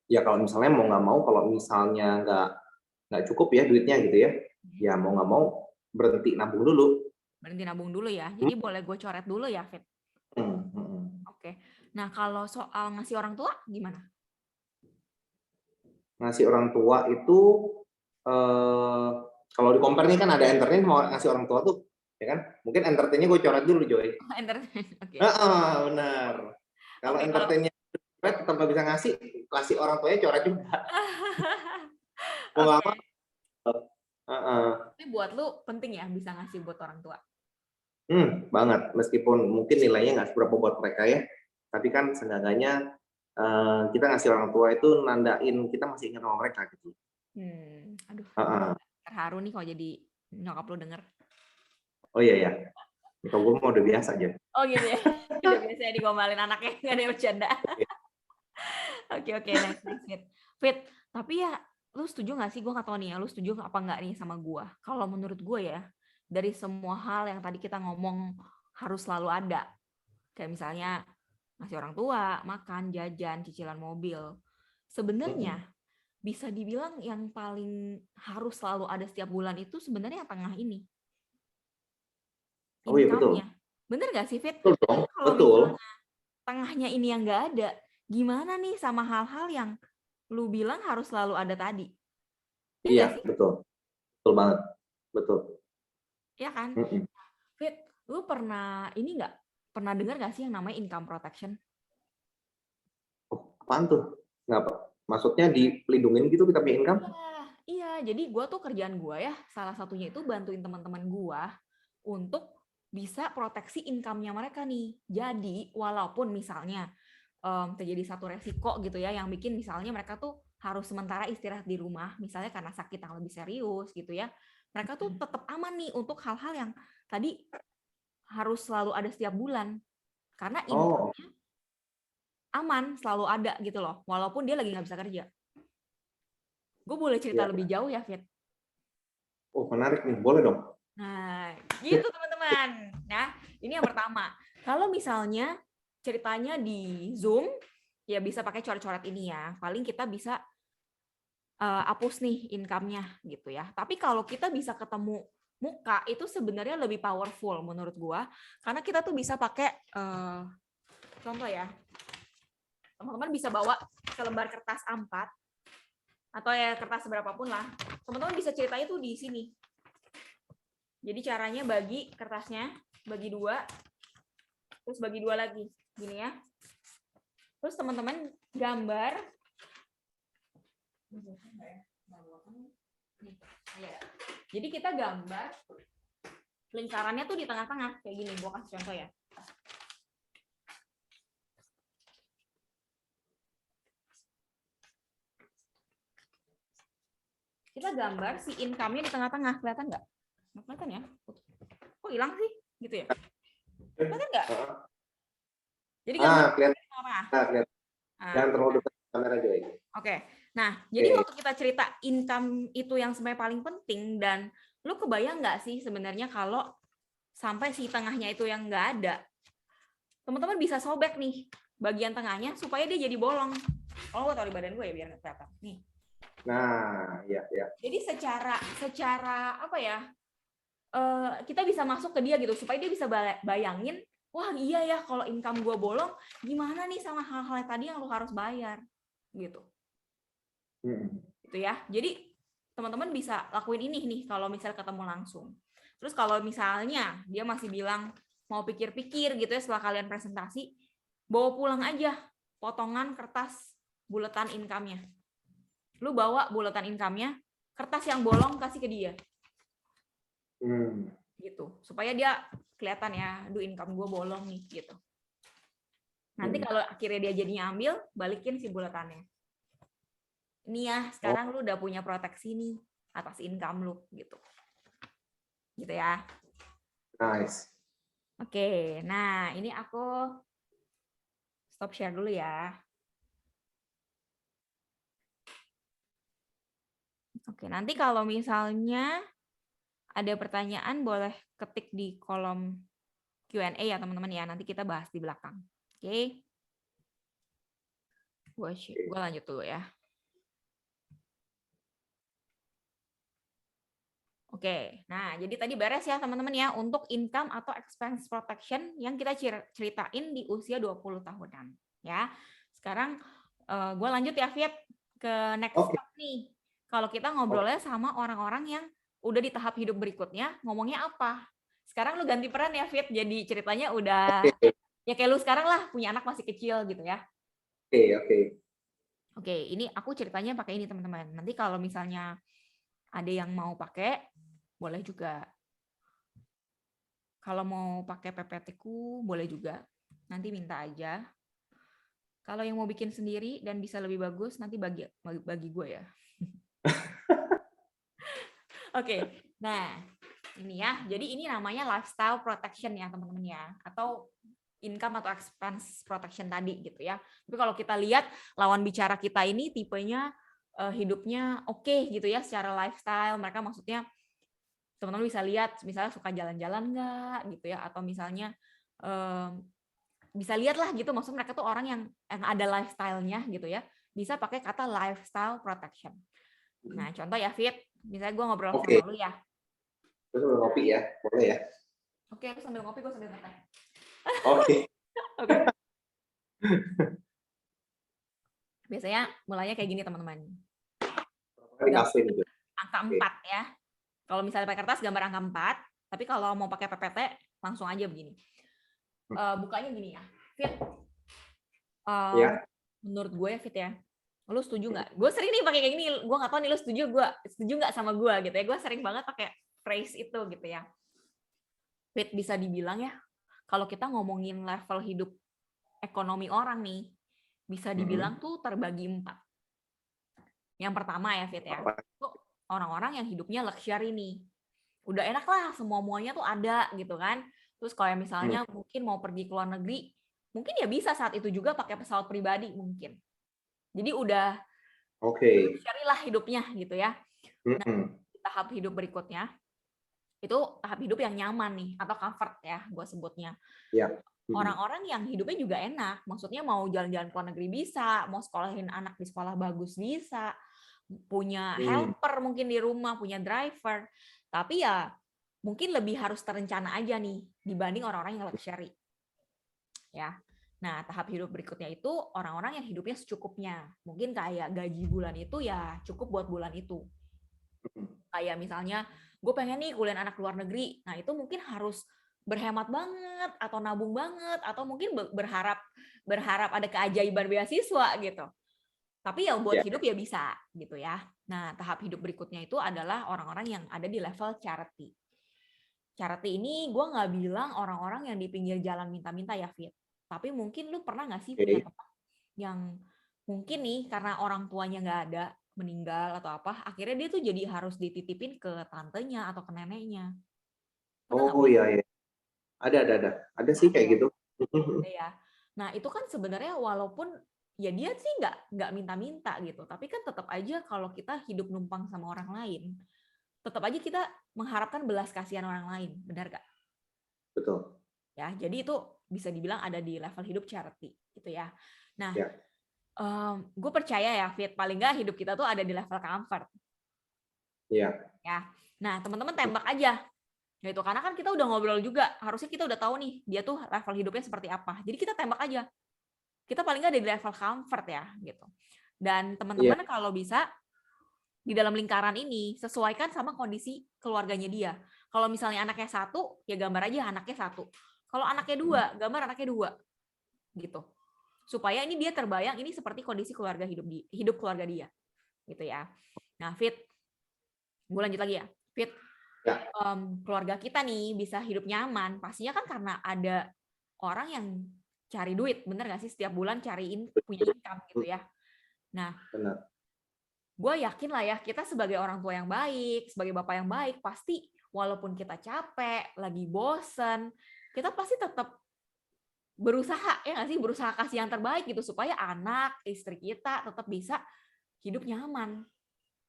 Ya kalau misalnya mau nggak mau, kalau misalnya nggak cukup ya duitnya gitu ya, ya mau nggak mau berhenti nabung dulu. Berhenti nabung dulu ya. Jadi boleh gue coret dulu ya, Fit? Oke. Nah, kalau soal ngasih orang tua gimana? Ngasih orang tua itu kalau di compare nih kan ada entertain mau ngasih orang tua tuh, ya kan? Mungkin entertainnya gue coret dulu Joy. Entertain. Oke. Benar. Kalau Oke, kalau entertainnya tetap nggak bisa kasih orang tuanya coret juga. Mau nggak oke. mau. Tapi buat lu penting ya bisa ngasih buat orang tua. Banget. Meskipun mungkin nilainya nggak seberapa buat mereka ya, tapi kan seenggaknya kita ngasih orang tua itu nandain kita masih ingat sama mereka gitu. Aduh, terharu nih kalau jadi nyokap lu denger. Oh iya ya, kalau gue mau udah biasa aja. Oh gitu ya, udah biasa ya digombalin anaknya, nggak ada yang bercanda. Oke, next Fit. Fit, tapi ya lu setuju nggak sih, gue nggak tahu nih ya, lu setuju apa nggak nih sama gue? Kalau menurut gue ya, dari semua hal yang tadi kita ngomong harus selalu ada. Kayak misalnya ngasih orang tua, makan, jajan, cicilan mobil. Sebenarnya bisa dibilang yang paling harus selalu ada setiap bulan itu sebenarnya yang tengah ini. Oh iya betul. Income-nya. Bener nggak sih, Fit? Betul dong, Kalau betul. misalnya tengahnya ini yang nggak ada, gimana nih sama hal-hal yang lu bilang harus selalu ada tadi? Iya Iya, nggak sih? betul. Betul banget. Betul. Iya kan? Mm-mm. Fit, lu pernah ini nggak? Pernah dengar nggak sih yang namanya income protection? Oh, apaan tuh? Ngapa? Maksudnya dilindungin gitu kita punya income? Iya. Jadi gue tuh kerjaan gue ya, salah satunya itu bantuin teman-teman gue untuk bisa proteksi income-nya mereka nih. Jadi walaupun misalnya terjadi satu resiko gitu ya, yang bikin misalnya mereka tuh harus sementara istirahat di rumah, misalnya karena sakit yang lebih serius gitu ya, mereka tuh tetap aman nih untuk hal-hal yang tadi harus selalu ada setiap bulan, karena Oh, income-nya aman, selalu ada gitu loh, walaupun dia lagi nggak bisa kerja. Gue boleh cerita ya. lebih jauh ya, Fit? Oh, menarik nih. Boleh dong. Nah, gitu teman-teman. Nah, ini yang pertama. Kalau misalnya ceritanya di Zoom, ya bisa pakai coret-coret ini ya. Paling kita bisa hapus nih income-nya gitu ya. Tapi kalau kita bisa ketemu muka, itu sebenarnya lebih powerful menurut gua. Karena kita tuh bisa pakai, contoh ya, teman-teman bisa bawa selembar kertas A4, atau ya kertas berapapun lah. Teman-teman bisa ceritanya tuh di sini. Jadi caranya bagi kertasnya, bagi dua, terus bagi dua lagi, gini ya. Terus teman-teman gambar, jadi kita gambar lingkarannya tuh di tengah-tengah, kayak gini, gua kasih contoh ya. Kita gambar si income-nya di tengah-tengah, kelihatan nggak? Nggak kelihatan ya? Kok hilang sih? Gitu ya? Kelihatan nggak? Jadi gambar Kelihatan. di tengah-tengah. Kelihatan. Nah, Jangan terlalu dekat kamera Joy. oke. Nah, jadi Oke. waktu kita cerita income itu yang sebenarnya paling penting, dan lu kebayang nggak sih sebenarnya kalau sampai si tengahnya itu yang nggak ada, teman-teman bisa sobek nih bagian tengahnya supaya dia jadi bolong. Oh, gue taruh di badan gue ya biar nggak kelihatan. Nih. Nah, ya, ya. Jadi secara apa ya? Kita bisa masuk ke dia gitu supaya dia bisa bayangin, wah iya ya kalau income gue bolong, gimana nih sama hal-hal yang tadi yang lu harus bayar gitu. Gitu ya. Jadi teman-teman bisa lakuin ini nih kalau misalnya ketemu langsung. Terus kalau misalnya dia masih bilang mau pikir-pikir gitu ya setelah kalian presentasi, bawa pulang aja potongan kertas buletan income-nya. Lu bawa buletan income-nya, kertas yang bolong kasih ke dia. Gitu. Supaya dia kelihatan ya, aduh income gue bolong nih gitu. Nanti kalau akhirnya dia jadinya ambil, balikin si buletannya. Ini ya, sekarang lu udah punya proteksi nih atas income lu gitu. Gitu ya. Nice. Oke, nah ini aku stop share dulu ya. Oke, nanti kalau misalnya ada pertanyaan boleh ketik di kolom Q&A ya teman-teman ya. Nanti kita bahas di belakang. Oke. Gue lanjut dulu ya. Oke, nah jadi tadi beres ya teman-teman ya untuk income atau expense protection yang kita ceritain di usia 20 tahunan. Ya, sekarang gue lanjut ya Fit ke next step nih. Kalau kita ngobrolnya sama orang-orang yang udah di tahap hidup berikutnya, ngomongnya apa? Sekarang lu ganti peran ya Fit, jadi ceritanya udah ya kayak lu sekarang lah, punya anak masih kecil gitu ya. Oke, ini aku ceritanya pakai ini teman-teman. Nanti kalau misalnya ada yang mau pakai, boleh juga. Kalau mau pakai PPT-ku, boleh juga. Nanti minta aja. Kalau yang mau bikin sendiri dan bisa lebih bagus, nanti bagi gue ya. Oke, nah ini ya. Jadi ini namanya lifestyle protection ya teman-teman ya. Atau income atau expense protection tadi gitu ya. Tapi kalau kita lihat lawan bicara kita ini tipenya hidupnya oke gitu ya secara lifestyle. Mereka maksudnya teman-teman bisa lihat misalnya suka jalan-jalan nggak gitu ya, atau misalnya bisa lihat lah gitu, maksud mereka tuh orang yang ada lifestyle-nya gitu ya, bisa pakai kata lifestyle protection. Nah contoh ya Fit, misalnya gue ngobrol sama lu ya. Terus ngopi ya, boleh ya. Oke, lu sambil ngopi, gue sambil ngeteh. Oke. Oke. Biasanya mulainya kayak gini teman-teman. Di kafe nih. Angka Oke. 4 ya. Kalau misalnya pakai kertas gambar angka 4, tapi kalau mau pakai PPT langsung aja begini. Bukanya gini ya. Fit. Ya. Menurut gue ya Fit ya. Lu setuju nggak? Gue sering nih pakai kayak gini. Gue nggak tahu nih lu setuju nggak sama gue gitu ya. Gue sering banget pakai phrase itu gitu ya. Fit, bisa dibilang ya, kalau kita ngomongin level hidup ekonomi orang nih, bisa dibilang tuh terbagi 4. Yang pertama ya Fit ya, itu orang-orang yang hidupnya luxury nih. Udah enak lah, semua-muanya tuh ada gitu kan. Terus kalau misalnya mungkin mau pergi ke luar negeri, mungkin ya bisa saat itu juga pakai pesawat pribadi mungkin. Jadi udah luxury lah hidupnya gitu ya. Nah, tahap hidup berikutnya, itu tahap hidup yang nyaman nih, atau comfort ya gue sebutnya. Orang-orang yang hidupnya juga enak, maksudnya mau jalan-jalan ke luar negeri bisa, mau sekolahin anak di sekolah bagus bisa, punya helper mungkin di rumah, punya driver, tapi ya mungkin lebih harus terencana aja nih dibanding orang-orang yang luxury. Ya. Nah, tahap hidup berikutnya itu orang-orang yang hidupnya secukupnya. Mungkin kayak gaji bulan itu ya cukup buat bulan itu. Kayak misalnya, gue pengen nih kuliah anak luar negeri. Nah, itu mungkin harus berhemat banget, atau nabung banget, atau mungkin berharap ada keajaiban beasiswa gitu. Tapi ya buat hidup ya bisa gitu ya. Nah, tahap hidup berikutnya itu adalah orang-orang yang ada di level charity. Charity ini gue nggak bilang orang-orang yang di pinggir jalan minta-minta ya, Fit. Tapi mungkin lu pernah nggak sih punya teman yang mungkin nih karena orang tuanya nggak ada, meninggal atau apa, akhirnya dia tuh jadi harus dititipin ke tantenya atau ke neneknya. Pernah nggak? Iya, iya. Ada sih kayak gitu. Ya. Nah, itu kan sebenarnya walaupun ya dia sih nggak minta-minta gitu, tapi kan tetap aja kalau kita hidup numpang sama orang lain, tetap aja kita mengharapkan belas kasihan orang lain, benar gak? Betul. Ya, jadi itu bisa dibilang ada di level hidup charity, gitu ya. Nah, gue percaya ya, Fit, paling nggak hidup kita tuh ada di level comfort. Iya. Ya, nah teman-teman tembak aja, gitu. Karena kan kita udah ngobrol juga, harusnya kita udah tahu nih dia tuh level hidupnya seperti apa. Jadi kita tembak aja. Kita paling nggak ada di level comfort ya, gitu. Dan teman-teman kalau bisa di dalam lingkaran ini sesuaikan sama kondisi keluarganya dia. Kalau misalnya anaknya 1, ya gambar aja anaknya 1. Kalau anaknya 2, gambar anaknya 2, gitu. Supaya ini dia terbayang ini seperti kondisi keluarga hidup keluarga dia, gitu ya. Nah, Fit, gue lanjut lagi ya. Fit, keluarga kita nih bisa hidup nyaman, pastinya kan karena ada orang yang cari duit, bener nggak sih? Setiap bulan cariin punya income gitu ya. Nah, gue yakin lah ya, kita sebagai orang tua yang baik, sebagai bapak yang baik, pasti walaupun kita capek, lagi bosen, kita pasti tetap berusaha, ya nggak sih? Berusaha kasih yang terbaik gitu, supaya anak, istri kita tetap bisa hidup nyaman.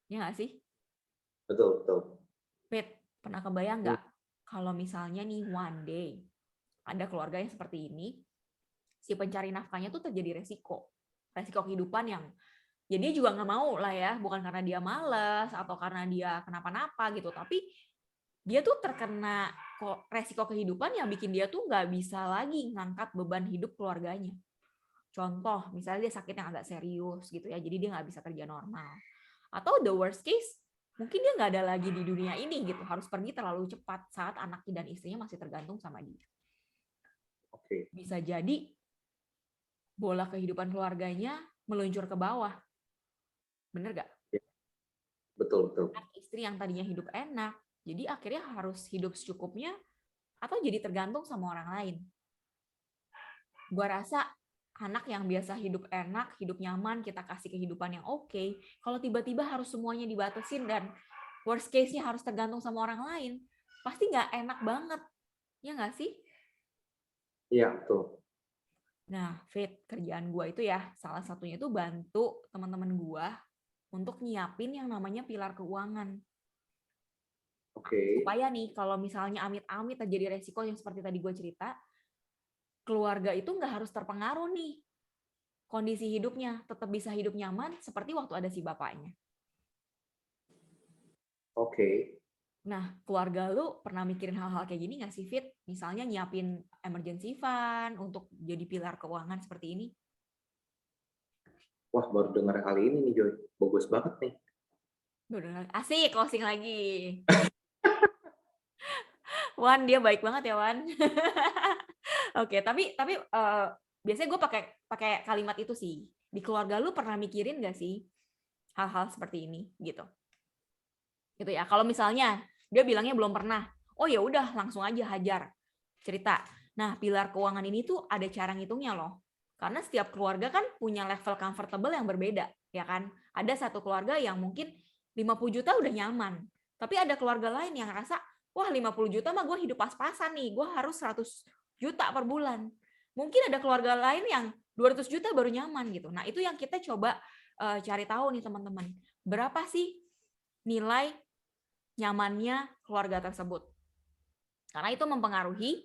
Ya nggak sih? Betul, betul. Pet, pernah kebayang nggak kalau misalnya nih one day ada keluarga yang seperti ini, si pencari nafkahnya tuh terjadi resiko kehidupan yang ya dia juga nggak mau lah ya, bukan karena dia malas atau karena dia kenapa-napa gitu, tapi dia tuh terkena resiko kehidupan yang bikin dia tuh nggak bisa lagi ngangkat beban hidup keluarganya. Contoh, misalnya dia sakit yang agak serius gitu ya, jadi dia nggak bisa kerja normal. Atau the worst case, mungkin dia nggak ada lagi di dunia ini gitu, harus pergi terlalu cepat saat anaknya dan istrinya masih tergantung sama dia. Bisa jadi bola kehidupan keluarganya meluncur ke bawah. Bener gak? Betul, betul. Istri yang tadinya hidup enak, jadi akhirnya harus hidup secukupnya atau jadi tergantung sama orang lain. Gua rasa anak yang biasa hidup enak, hidup nyaman, kita kasih kehidupan yang oke, kalau tiba-tiba harus semuanya dibatasin dan worst case-nya harus tergantung sama orang lain, pasti nggak enak banget. Ya nggak sih? Iya, betul. Nah, Fit, kerjaan gue itu ya, salah satunya itu bantu teman-teman gue untuk nyiapin yang namanya pilar keuangan. Supaya nih, kalau misalnya amit-amit terjadi resiko yang seperti tadi gue cerita, keluarga itu nggak harus terpengaruh nih kondisi hidupnya, tetap bisa hidup nyaman seperti waktu ada si bapaknya. Nah, keluarga lu pernah mikirin hal-hal kayak gini nggak sih, Fit? Misalnya nyiapin emergency fund untuk jadi pilar keuangan seperti ini? Wah, baru dengar kali ini nih, Joy. Bagus banget nih. Udah, asik closing lagi. Wan, dia baik banget ya, Wan. Oke, tapi biasanya gue pakai pakai kalimat itu sih. Di keluarga lu pernah mikirin nggak sih hal-hal seperti ini gitu? Gitu ya. Kalau misalnya dia bilangnya belum pernah, oh ya udah langsung aja hajar cerita. Nah, pilar keuangan ini tuh ada cara ngitungnya loh. Karena setiap keluarga kan punya level comfortable yang berbeda, ya kan? Ada satu keluarga yang mungkin 50 juta udah nyaman. Tapi ada keluarga lain yang ngerasa, wah 50 juta mah gue hidup pas-pasan nih, gue harus 100 juta per bulan. Mungkin ada keluarga lain yang 200 juta baru nyaman gitu. Nah, itu yang kita coba cari tahu nih teman-teman. Berapa sih nilai nyamannya keluarga tersebut? Karena itu mempengaruhi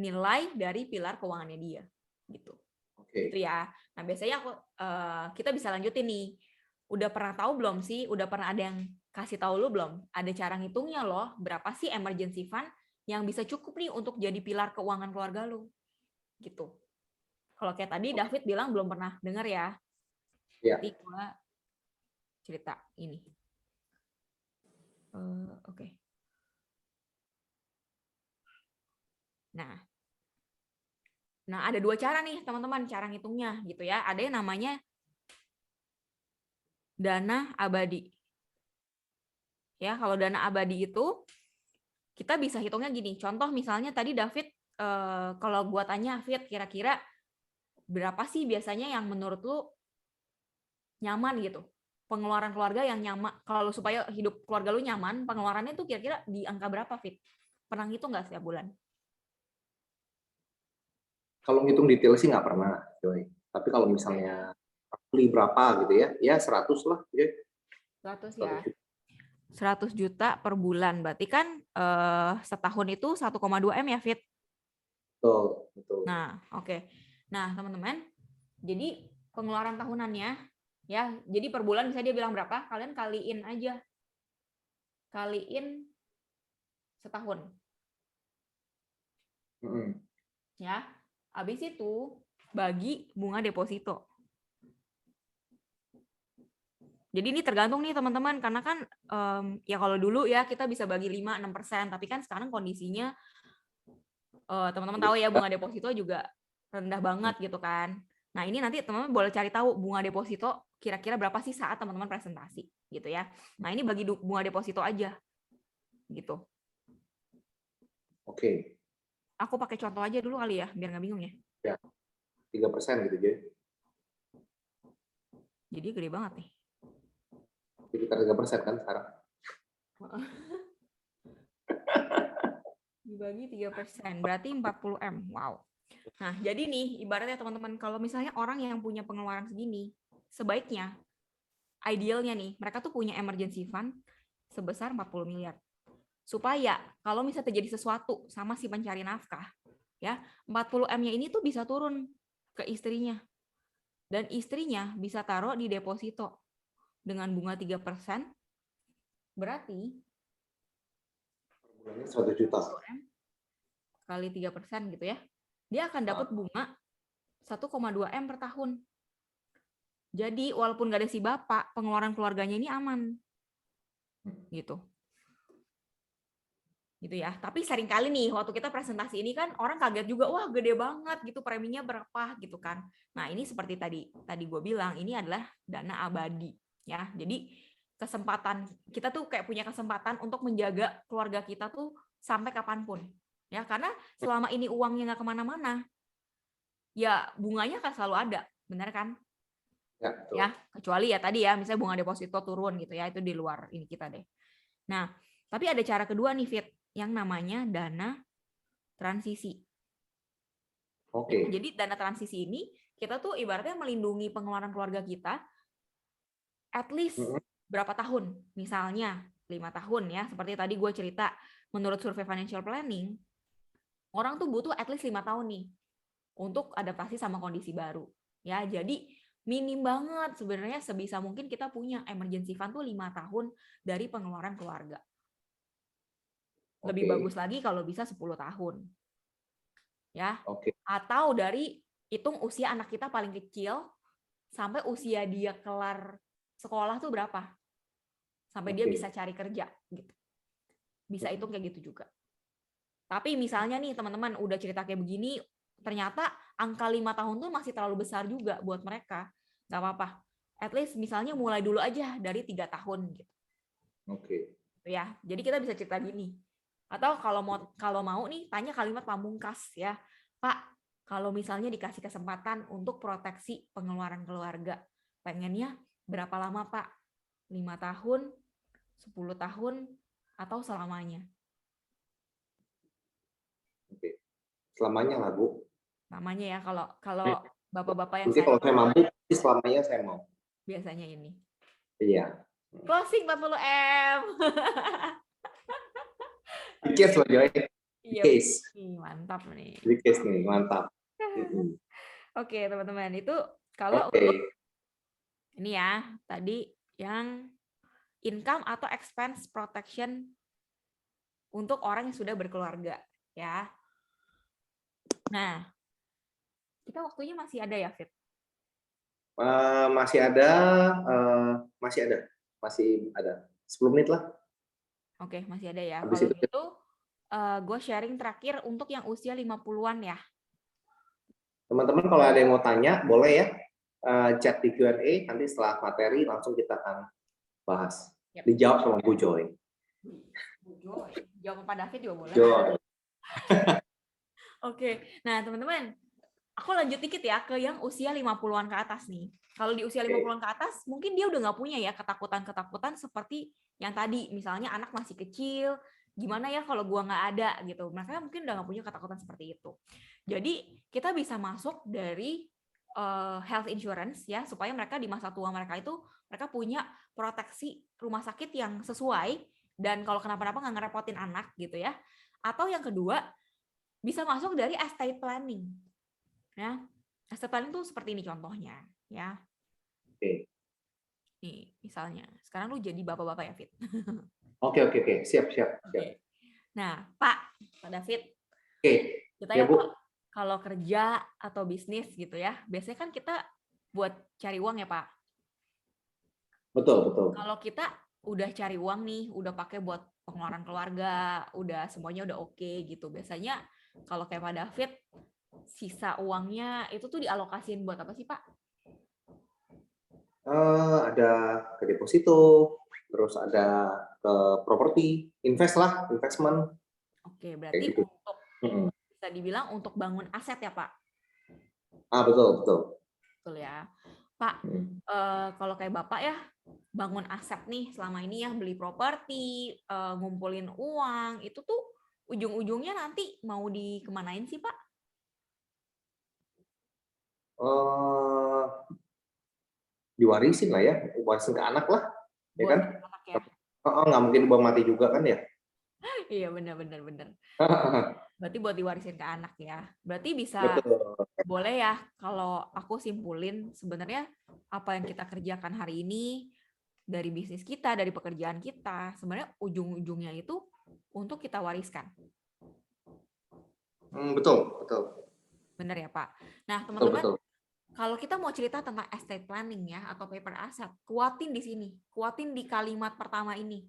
nilai dari pilar keuangannya dia, gitu. Gitu ya. Nah, biasanya kita bisa lanjutin nih. Udah pernah tahu belum sih? Udah pernah ada yang kasih tahu lu belum? Ada cara ngitungnya loh, berapa sih emergency fund yang bisa cukup nih untuk jadi pilar keuangan keluarga lu. Gitu. Kalau kayak tadi David bilang belum pernah dengar ya. Iya. Nanti gua cerita ini. Oke. Nah, ada dua cara nih teman-teman cara ngitungnya gitu ya. Ada yang namanya dana abadi. Ya, kalau dana abadi itu kita bisa hitungnya gini. Contoh misalnya tadi David, kalau gua tanya, Fit, kira-kira berapa sih biasanya yang menurut lu nyaman gitu? Pengeluaran keluarga yang nyaman, kalau supaya hidup keluarga lu nyaman, pengeluarannya tuh kira-kira di angka berapa, Fit? Pernah ngitung nggak setiap bulan? Kalau ngitung detail sih nggak pernah, Joy. Tapi kalau misalnya beli berapa gitu ya, ya 100 lah, Joy. 100 100 ya. juta. 100 juta per bulan. Berarti kan setahun itu 1,2 M ya, Fit? Betul, betul. Nah, oke. Nah, teman-teman, jadi pengeluaran tahunannya ya, jadi per bulan bisa dia bilang berapa? Kalian kaliin aja. Kaliin setahun. Ya. Habis itu bagi bunga deposito. Jadi ini tergantung nih teman-teman, karena kan ya kalau dulu ya kita bisa bagi 5-6%, tapi kan sekarang kondisinya teman-teman tahu ya bunga deposito juga rendah banget gitu kan. Nah, ini nanti teman-teman boleh cari tahu bunga deposito kira-kira berapa sih saat teman-teman presentasi gitu ya. Nah, ini bagi bunga deposito aja gitu. Oke. Aku pakai contoh aja dulu kali ya, biar nggak bingung ya. Ya, 3% gitu, Joy. Jadi gede banget nih. Sekitar 3% kan sekarang. Dibagi 3%, berarti 40 M. Wow. Nah, jadi nih, ibaratnya teman-teman, kalau misalnya orang yang punya pengeluaran segini, sebaiknya, idealnya nih, mereka tuh punya emergency fund sebesar 40 miliar. Supaya kalau misalnya terjadi sesuatu sama si pencari nafkah, ya 40 M-nya ini tuh bisa turun ke istrinya. Dan istrinya bisa taruh di deposito dengan bunga 3%, berarti Bulannya 100 juta. M kali 3% gitu ya. Dia akan dapat bunga 1,2 M per tahun. Jadi walaupun gak ada si bapak, pengeluaran keluarganya ini aman. Gitu. Gitu ya. Tapi sering kali nih waktu kita presentasi ini kan orang kaget juga, wah gede banget gitu, preminya berapa gitu kan. Nah, ini seperti tadi gue bilang, ini adalah dana abadi ya. Jadi kesempatan kita tuh kayak punya kesempatan untuk menjaga keluarga kita tuh sampai kapanpun. Ya, karena selama ini uangnya nggak kemana-mana, ya bunganya kan selalu ada, benar kan? Ya, betul. Ya, kecuali ya tadi ya, misalnya bunga deposito turun gitu ya, itu di luar ini kita deh. Nah, tapi ada cara kedua nih, Fit, yang namanya dana transisi. Oke. Jadi dana transisi ini kita tuh ibaratnya melindungi pengeluaran keluarga kita at least berapa tahun? Misalnya 5 tahun ya, seperti tadi gue cerita, menurut survei financial planning, orang tuh butuh at least 5 tahun nih untuk adaptasi sama kondisi baru. Ya, jadi minim banget sebenarnya sebisa mungkin kita punya emergency fund tuh 5 tahun dari pengeluaran keluarga. Lebih Oke. bagus lagi kalau bisa 10 tahun. Ya. Oke. Atau dari hitung usia anak kita paling kecil sampai usia dia kelar sekolah tuh berapa? Sampai dia Oke. bisa cari kerja gitu. Bisa hitung kayak gitu juga. Tapi misalnya nih teman-teman udah cerita kayak begini, ternyata angka 5 tahun tuh masih terlalu besar juga buat mereka. Nggak apa-apa. At least misalnya mulai dulu aja dari 3 tahun gitu. Oke. Ya, jadi kita bisa cerita gini. Atau kalau mau nih tanya kalimat pamungkas ya. Pak, kalau misalnya dikasih kesempatan untuk proteksi pengeluaran keluarga, pengennya berapa lama, Pak? 5 tahun, 10 tahun, atau selamanya? Oke. Selamanya lah, Bu. Namanya ya kalau bapak-bapak yang Nanti saya kalau saya mampu, selamanya saya mau. biasanya ini. Iya. Closing 40 M. Big case loh, Joy. Big Iya, case. mantap nih. Big case nih, mantap. Oke, teman-teman, itu kalau Oke. untuk ini ya, tadi yang income atau expense protection untuk orang yang sudah berkeluarga, ya. Nah, kita waktunya masih ada ya, Fit? Masih ada, masih ada 10 menit lah. Oke, masih ada ya. Habis Kalau itu gitu, gue sharing terakhir untuk yang usia 50-an ya. teman-teman kalau ada yang mau tanya, boleh ya chat di Q&A, nanti setelah materi langsung kita akan bahas. Yep. Dijawab sama Bu Joy. Bu Joy. Jawab Pak David juga boleh. Joy. Oke, nah teman-teman, aku lanjut dikit ya ke yang usia 50-an ke atas nih. Kalau di usia 50-an ke atas, mungkin dia udah nggak punya ya ketakutan-ketakutan seperti yang tadi. Misalnya anak masih kecil, gimana ya kalau gua nggak ada gitu. Mereka mungkin udah nggak punya ketakutan seperti itu. Jadi kita bisa masuk dari health insurance ya, supaya mereka di masa tua mereka itu mereka punya proteksi rumah sakit yang sesuai, dan kalau kenapa-napa nggak ngerepotin anak gitu ya. Atau yang kedua, bisa masuk dari estate planning. Ya, estate planning tuh seperti ini contohnya, ya. Oke. Nih, misalnya, sekarang lu jadi bapak-bapak ya, Fit. Oke. Siap. Oke. Nah, Pak David, Oke. kita Ya, ya Bu. Pak, kalau kerja atau bisnis gitu ya, biasanya kan kita buat cari uang ya, Pak. Betul. Kalau kita udah cari uang nih, udah pakai buat pengeluaran keluarga, udah semuanya udah oke gitu. Biasanya kalau kayak Pak David, sisa uangnya itu tuh dialokasiin buat apa sih, Pak? Ada ke deposito, terus ada ke properti, investment. Oke, berarti Kayak gitu. untuk bisa dibilang untuk bangun aset ya, Pak? Betul. Betul ya. Pak, kalau kayak Bapak ya, bangun aset nih selama ini ya, beli properti, ngumpulin uang, itu tuh ujung-ujungnya nanti mau dikemanain sih, Pak? Diwarisin lah ya, warisin ke anak lah, ya kan? Anak ya? Nggak mungkin dibawa mati juga kan ya? Iya, benar. Berarti buat diwarisin ke anak ya. Berarti bisa, Betul. boleh ya kalau aku simpulin sebenarnya apa yang kita kerjakan hari ini dari bisnis kita, dari pekerjaan kita, sebenarnya ujung-ujungnya itu untuk kita wariskan. Betul. Benar ya, Pak? Nah, teman-teman, Betul. kalau kita mau cerita tentang estate planning ya, atau paper asset, kuatin di sini. Kuatin di kalimat pertama ini.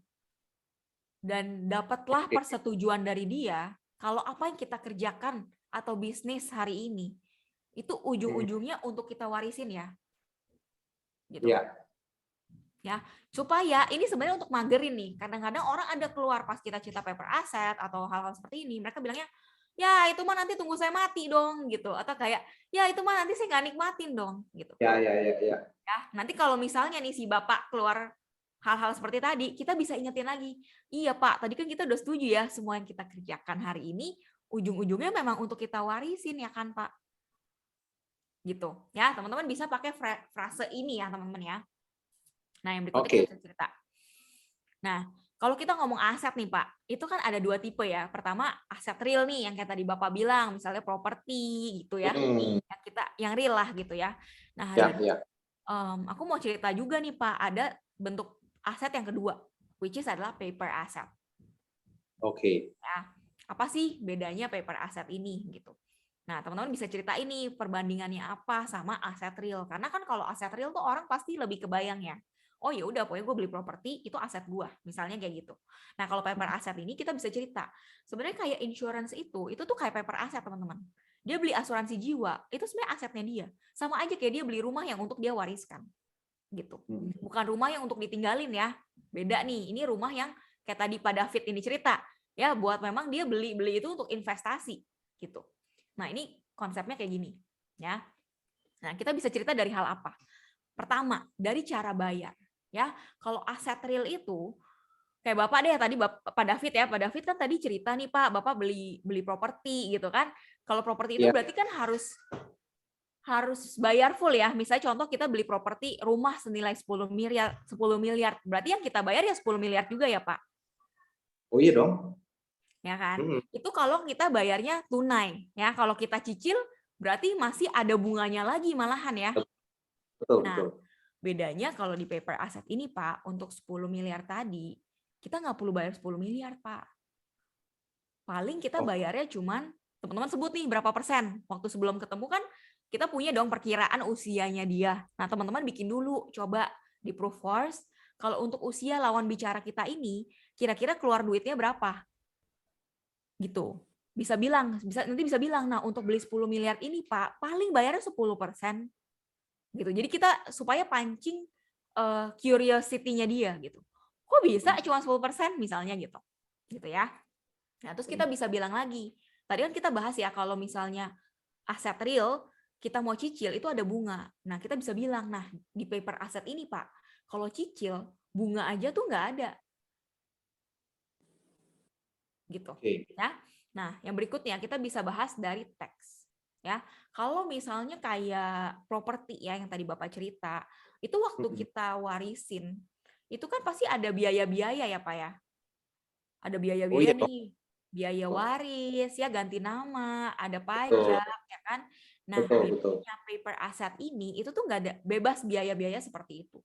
Dan dapatlah persetujuan dari dia, kalau apa yang kita kerjakan atau bisnis hari ini, itu ujung-ujungnya untuk kita warisin ya. Gitu. Ya, supaya ini sebenarnya untuk magerin nih. Kadang-kadang orang ada keluar pas kita cerita paper asset atau hal-hal seperti ini, mereka bilangnya, ya itu mah nanti tunggu saya mati dong gitu, atau kayak ya itu mah nanti saya nggak nikmatin dong gitu. Ya. Nanti kalau misalnya nih si bapak keluar hal-hal seperti tadi, kita bisa ingetin lagi, iya Pak, tadi kan kita udah setuju ya semua yang kita kerjakan hari ini ujung-ujungnya memang untuk kita warisin ya kan Pak, gitu ya. Teman-teman bisa pakai frase ini ya teman-teman ya. Nah yang berikutnya kita bisa cerita. Nah, kalau kita ngomong aset nih Pak, itu kan ada dua tipe ya. Pertama aset real nih yang kayak tadi Bapak bilang, misalnya properti gitu ya, yang real lah gitu ya. Nah hari ini aku mau cerita juga nih Pak, ada bentuk aset yang kedua, which is adalah paper asset. Oke. Ya, apa sih bedanya paper aset ini gitu. Nah, teman-teman bisa cerita ini perbandingannya apa sama aset real. Karena kan kalau aset real tuh orang pasti lebih kebayang ya. Oh ya udah, pokoknya gue beli properti itu aset gue, misalnya kayak gitu. Nah, kalau paper aset ini kita bisa cerita. Sebenarnya kayak insurance itu tuh kayak paper aset, teman-teman. Dia beli asuransi jiwa, itu sebenarnya asetnya dia. Sama aja kayak dia beli rumah yang untuk dia wariskan. Gitu. Bukan rumah yang untuk ditinggalin ya. Beda nih, ini rumah yang kayak tadi Pak David ini cerita. Ya, buat memang dia beli itu untuk investasi gitu. Nah, ini konsepnya kayak gini, ya. Nah, kita bisa cerita dari hal apa? Pertama, dari cara bayar, ya. Kalau aset real itu kayak Bapak deh tadi Pak David ya. Pak David kan tadi cerita nih, Pak, Bapak beli properti gitu kan. Kalau properti itu berarti kan harus bayar full ya. Misalnya contoh kita beli properti rumah senilai 10 miliar. Berarti yang kita bayar ya 10 miliar juga ya, Pak. Oh iya dong. Ya kan? Itu kalau kita bayarnya tunai, ya. Kalau kita cicil berarti masih ada bunganya lagi malahan ya. Betul, Nah, betul. bedanya kalau di paper aset ini, Pak, untuk 10 miliar tadi, kita nggak perlu bayar 10 miliar, Pak. Paling kita bayarnya cuman, teman-teman sebut nih berapa persen. Waktu sebelum ketemu kan kita punya dong perkiraan usianya dia. Nah, teman-teman bikin dulu, coba di proof force. Kalau untuk usia lawan bicara kita ini, kira-kira keluar duitnya berapa? Gitu. Nanti bisa bilang, nah untuk beli 10 miliar ini Pak, paling bayarnya 10%. Gitu. Jadi kita supaya pancing curiosity-nya dia gitu. Kok bisa cuma 10% misalnya gitu. Gitu ya. Nah, terus kita bisa bilang lagi. Tadi kan kita bahas ya kalau misalnya aset real kita mau cicil itu ada bunga. Nah, kita bisa bilang, nah di paper aset ini Pak, kalau cicil bunga aja tuh nggak ada. Gitu. Ya. Nah, yang berikutnya kita bisa bahas dari teks. Ya, kalau misalnya kayak properti ya yang tadi Bapak cerita, itu waktu kita warisin, itu kan pasti ada biaya-biaya ya Pak ya. Ada biaya-biaya nih, biaya waris, ya ganti nama, ada pajak, ya kan. Nah, bedanya paper aset ini itu tuh nggak ada bebas biaya-biaya seperti itu.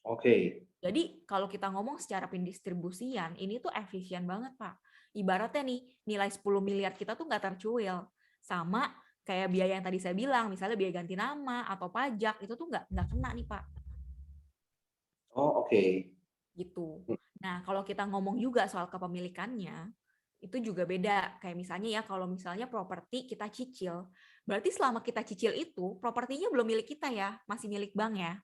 Oke. Jadi kalau kita ngomong secara pendistribusian, ini tuh efisien banget, Pak. Ibaratnya nih, nilai 10 miliar kita tuh nggak tercuil. Sama kayak biaya yang tadi saya bilang, misalnya biaya ganti nama atau pajak, itu tuh nggak kena nih, Pak. Oh, oke. Gitu. Nah, kalau kita ngomong juga soal kepemilikannya, itu juga beda. Kayak misalnya ya, kalau misalnya properti kita cicil, berarti selama kita cicil itu, propertinya belum milik kita ya, masih milik bank ya.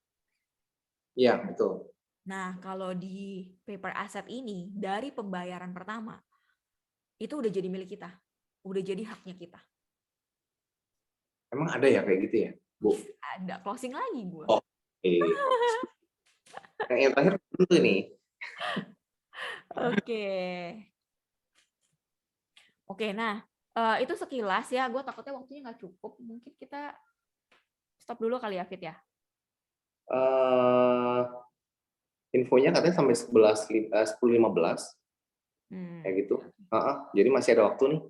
Iya, betul. Nah, kalau di paper asset ini, dari pembayaran pertama, itu udah jadi milik kita. Udah jadi haknya kita. Emang ada ya kayak gitu ya, Bu? Ada. Closing lagi gue. Oh, oke. Yang terakhir dulu nih. Oke. Oke, nah itu sekilas ya. Gue takutnya waktunya nggak cukup. Mungkin kita stop dulu kali ya, Fit ya. Infonya katanya sampai 10.15. Kayak gitu. Jadi masih ada waktu nih.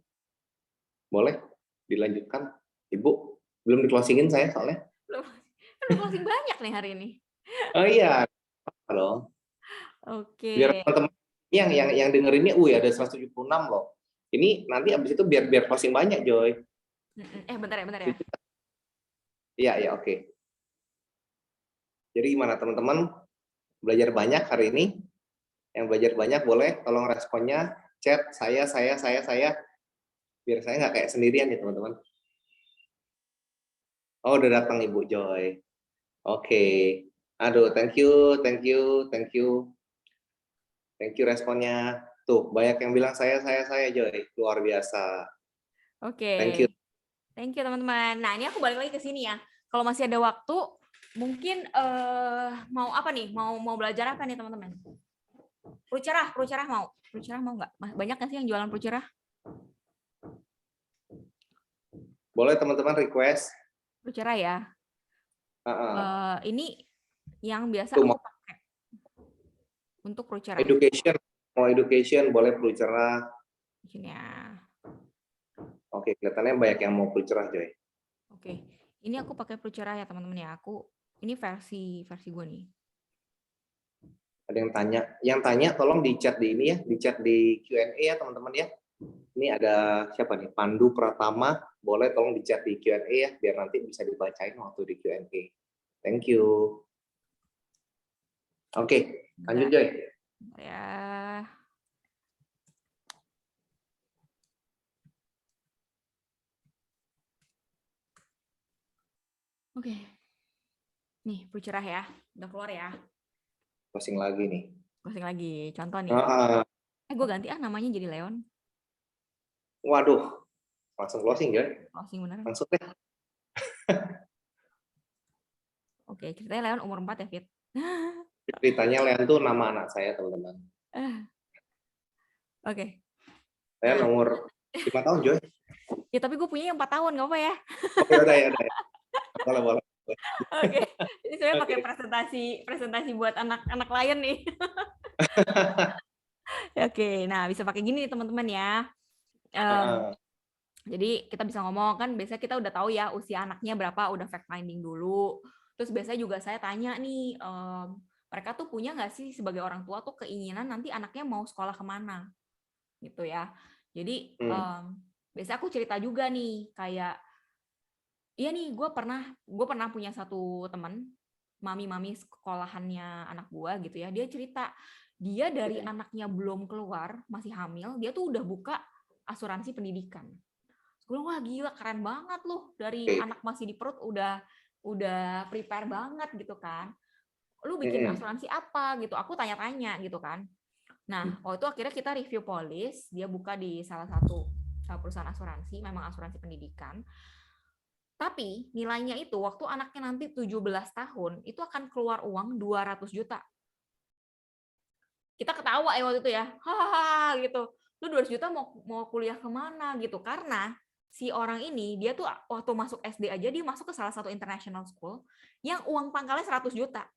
Boleh dilanjutkan. Ibu, belum di-closingin saya soalnya. Udah closing banyak nih hari ini. Oh iya, dong. Oke. Biar teman-teman yang dengerinnya, ada 176 loh. Ini nanti abis itu biar closing banyak, Joy. Bentar ya. Iya, oke. Jadi gimana teman-teman? Belajar banyak hari ini? Yang belajar banyak boleh tolong responnya, chat saya, biar saya nggak kayak sendirian nih teman-teman. Oh, udah datang Ibu Joy. Oke. Aduh, thank you responnya. Tuh, banyak yang bilang saya Joy. Luar biasa. Oke. Thank you teman-teman. Nah, ini aku balik lagi ke sini ya. Kalau masih ada waktu, mungkin mau apa nih? Mau belajar apa nih teman-teman? Perucerah mau? Perucerah mau nggak? Banyak nggak sih yang jualan perucerah? Boleh teman-teman request. Perucerah ya. Ini yang biasa Tuh, aku pakai untuk perucerah. Education boleh perucerah. Ya. Oke, kelihatannya banyak yang mau perucerah, Joy. Oke, ini aku pakai perucerah ya teman-teman ya. Ini versi gue nih. Ada yang tanya tolong di chat di ini ya, di chat di Q&A ya teman-teman ya. Ini ada siapa nih? Pandu Pratama, boleh tolong di chat di Q&A ya, biar nanti bisa dibacain waktu di Q&A. Thank you. Oke, lanjut Joy. Ya. Oke. Nih, Pucerah ya. Udah keluar ya. Closing lagi nih. Closing lagi. Contoh nih. Gue ganti namanya jadi Leon. Waduh, langsung closing Joy. Closing beneran. Langsung deh. Oke, ceritanya Leon umur 4 ya, Fit. Ceritanya Leon tuh nama anak saya, teman-teman. Oke. Leon umur 5 tahun, Joy. Ya, tapi gue punya yang 4 tahun, nggak apa ya? Oh, ya udah. Boleh. Oke. Ini sebenarnya pakai presentasi buat anak Lion nih. Oke, nah bisa pakai gini nih teman-teman ya. Jadi kita bisa ngomong kan, biasanya kita udah tahu ya usia anaknya berapa, udah fact finding dulu. Terus biasanya juga saya tanya nih, mereka tuh punya nggak sih sebagai orang tua tuh keinginan nanti anaknya mau sekolah kemana, gitu ya. Jadi biasanya aku cerita juga nih, kayak iya nih gue pernah punya satu teman, mami sekolahannya anak gue gitu ya. Dia cerita dia dari anaknya belum keluar, masih hamil, dia tuh udah buka asuransi pendidikan. Gue bilang, wah gila keren banget loh, dari anak masih di perut udah prepare banget gitu kan. Lu bikin asuransi apa gitu, aku tanya-tanya gitu kan. Nah waktu itu akhirnya kita review polis, dia buka di salah satu perusahaan asuransi, memang asuransi pendidikan. Tapi nilainya itu waktu anaknya nanti 17 tahun itu akan keluar uang 200 juta. Kita ketawa ya waktu itu ya, hahaha gitu. Lu 200 juta mau kuliah kemana gitu, karena si orang ini dia tuh waktu masuk SD aja dia masuk ke salah satu international school yang uang pangkalnya 100 juta.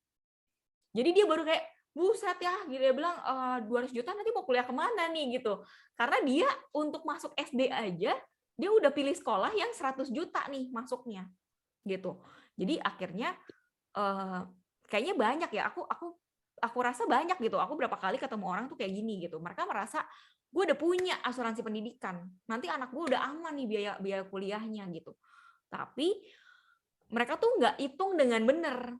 Jadi dia baru kayak buset ya, gitu. Dia bilang 200 juta nanti mau kuliah kemana nih gitu. Karena dia untuk masuk SD aja dia udah pilih sekolah yang 100 juta nih masuknya gitu. Jadi akhirnya kayaknya banyak ya. Aku rasa banyak gitu. Aku berapa kali ketemu orang tuh kayak gini gitu. Mereka merasa gue udah punya asuransi pendidikan. Nanti anak gue udah aman nih biaya kuliahnya gitu. Tapi mereka tuh nggak hitung dengan benar.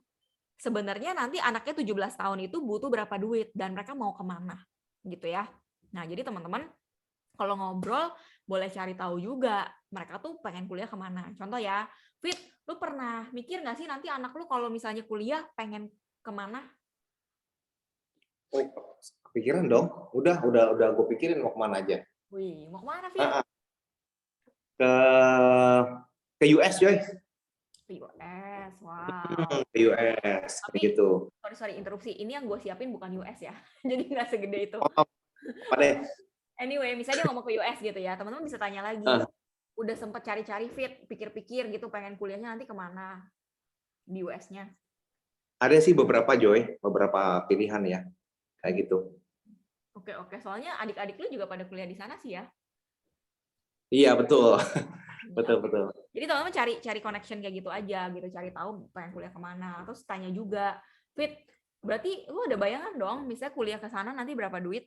Sebenarnya nanti anaknya 17 tahun itu butuh berapa duit dan mereka mau kemana gitu ya. Nah jadi teman-teman kalau ngobrol boleh cari tahu juga mereka tuh pengen kuliah kemana. Contoh ya, Fit, lu pernah mikir nggak sih nanti anak lu kalau misalnya kuliah pengen kemana? Oh, kepikiran dong. Udah gue pikirin mau kemana aja. Wih, mau kemana, Fit? Ke US, Joy. Ke US, wow. Ke US, tapi gitu. Sorry interupsi. Ini yang gue siapin bukan US ya, jadi nggak segede itu. Apa deh? Anyway, misalnya dia ngomong ke US gitu ya, teman-teman bisa tanya lagi. Udah sempet cari-cari Fit, pikir-pikir gitu, pengen kuliahnya nanti kemana di US-nya? Ada sih beberapa Joy, beberapa pilihan ya, kayak gitu. Oke, soalnya adik-adik lu juga pada kuliah di sana sih ya? Iya betul, betul. Jadi teman-teman cari connection kayak gitu aja, gitu, cari tahu pengen kuliah kemana, terus tanya juga, Fit, berarti lu ada bayangan dong, misalnya kuliah ke sana nanti berapa duit?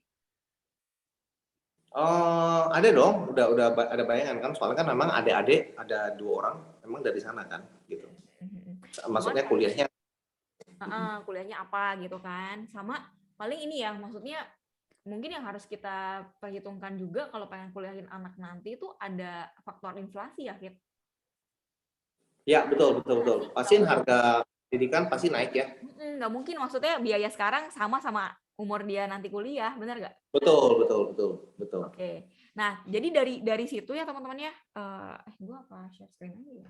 Ada dong, udah ada bayangan kan, soalnya kan memang adik-adik ada 2 orang, memang dari sana kan, gitu. Maksudnya kuliahnya. Kuliahnya apa gitu kan, sama paling ini ya, maksudnya mungkin yang harus kita perhitungkan juga kalau pengen kuliahin anak nanti itu ada faktor inflasi ya, Fit? Ya betul. Pasti harga pendidikan pasti naik ya. Nggak mungkin, maksudnya biaya sekarang sama umur dia nanti kuliah, benar nggak? Betul. Oke. Nah, jadi dari situ ya teman-teman ya. Gue apa share screen aja ya?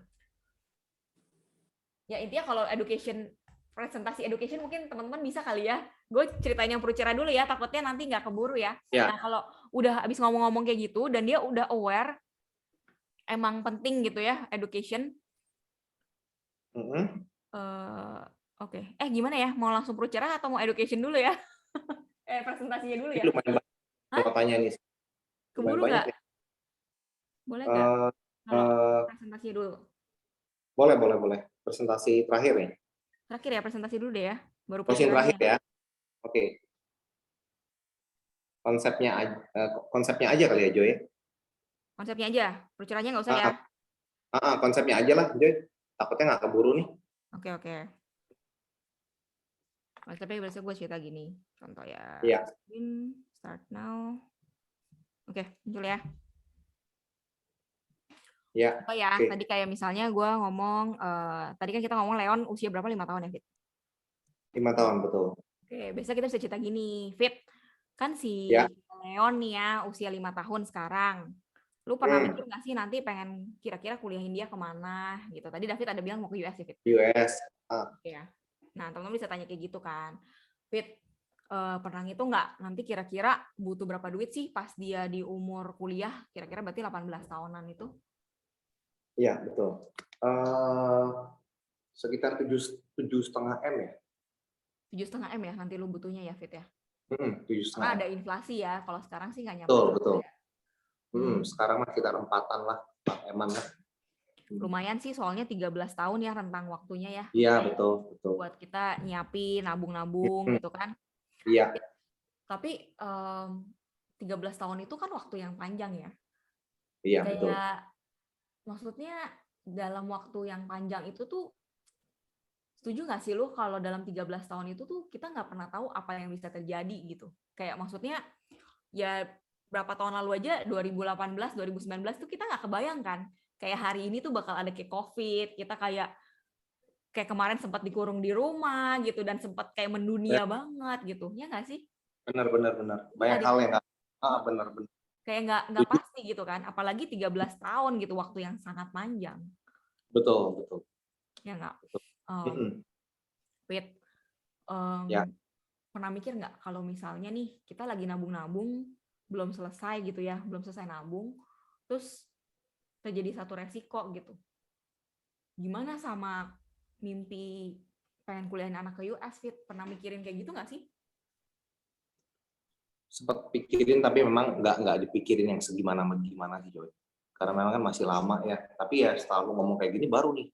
Ya intinya kalau presentasi education mungkin teman-teman bisa kali ya. Gue ceritain yang Prucera dulu ya, takutnya nanti nggak keburu ya. Nah kalau udah habis ngomong-ngomong kayak gitu dan dia udah aware, emang penting gitu ya education. Oke. Gimana ya? Mau langsung Prucera atau mau education dulu ya? Presentasinya dulu ya? Lumayan banyak tanya nih. Keburu nggak? Boleh nggak? Kalau presentasinya dulu. Boleh. Presentasi terakhir ya? Terakhir ya, presentasi dulu deh ya. Baru Presentasi terakhir ya. Oke. konsepnya aja kali ya, Joy. Konsepnya aja, perucurahnya nggak usah ya. Konsepnya aja lah, Joy. Takutnya nggak keburu nih. Oke. Konsepnya biasanya gue cerita gini, contoh ya. Iya. Start now. Oke, muncul ya. Ya. Oh ya, tadi kayak misalnya gue ngomong, tadi kan kita ngomong Leon usia berapa, 5 tahun ya, Fit? 5 tahun, betul. Oke, biasanya kita bisa cerita gini, Fit, kan si Ya. Leon nih ya, usia 5 tahun sekarang. Lu pernah mikir nggak sih nanti pengen kira-kira kuliahin dia kemana gitu? Tadi David ada bilang mau ke US ya, Fit? US. Oke ya. Nah, teman-teman bisa tanya kayak gitu kan. Fit, pernah ngitung nggak nanti kira-kira butuh berapa duit sih pas dia di umur kuliah, kira-kira berarti 18 tahunan itu? Iya, betul. Sekitar 7,5 M ya. 7,5 M ya nanti lu butuhnya ya, Fit ya? 7,5 Karena M. ada inflasi ya, kalau sekarang sih nggak nyampe. Betul. Ya. Sekarang mah sekitar 4-an lah, 4 M-an lah. Lumayan sih, soalnya 13 tahun ya rentang waktunya ya. Iya, betul. Buat kita nyiapin, nabung-nabung gitu kan. Iya. Tapi 13 tahun itu kan waktu yang panjang ya. Iya, kayak, betul. Maksudnya dalam waktu yang panjang itu tuh, setuju nggak sih lu kalau dalam 13 tahun itu tuh kita nggak pernah tahu apa yang bisa terjadi gitu. Kayak maksudnya ya berapa tahun lalu aja 2018, 2019 tuh kita nggak kebayang kan. Kayak hari ini tuh bakal ada kayak COVID, kita kayak kemarin sempat dikurung di rumah gitu dan sempat kayak mendunia banget gitu. Ya nggak sih? Benar. Banyak hal yang nggak benar. Kayak nggak pasti gitu kan. Apalagi 13 tahun gitu, waktu yang sangat panjang. Betul. Ya nggak? Wait, Ya. pernah mikir nggak kalau misalnya nih kita lagi nabung-nabung belum selesai gitu ya, belum selesai nabung, terus terjadi satu resiko gitu. Gimana sama mimpi pengen kuliahin anak ke US, Fit? Pernah mikirin kayak gitu nggak sih? Sempat pikirin, tapi memang nggak dipikirin yang segimana sih, Joy. Karena memang kan masih lama ya. Tapi ya setelah lu ngomong kayak gini baru nih.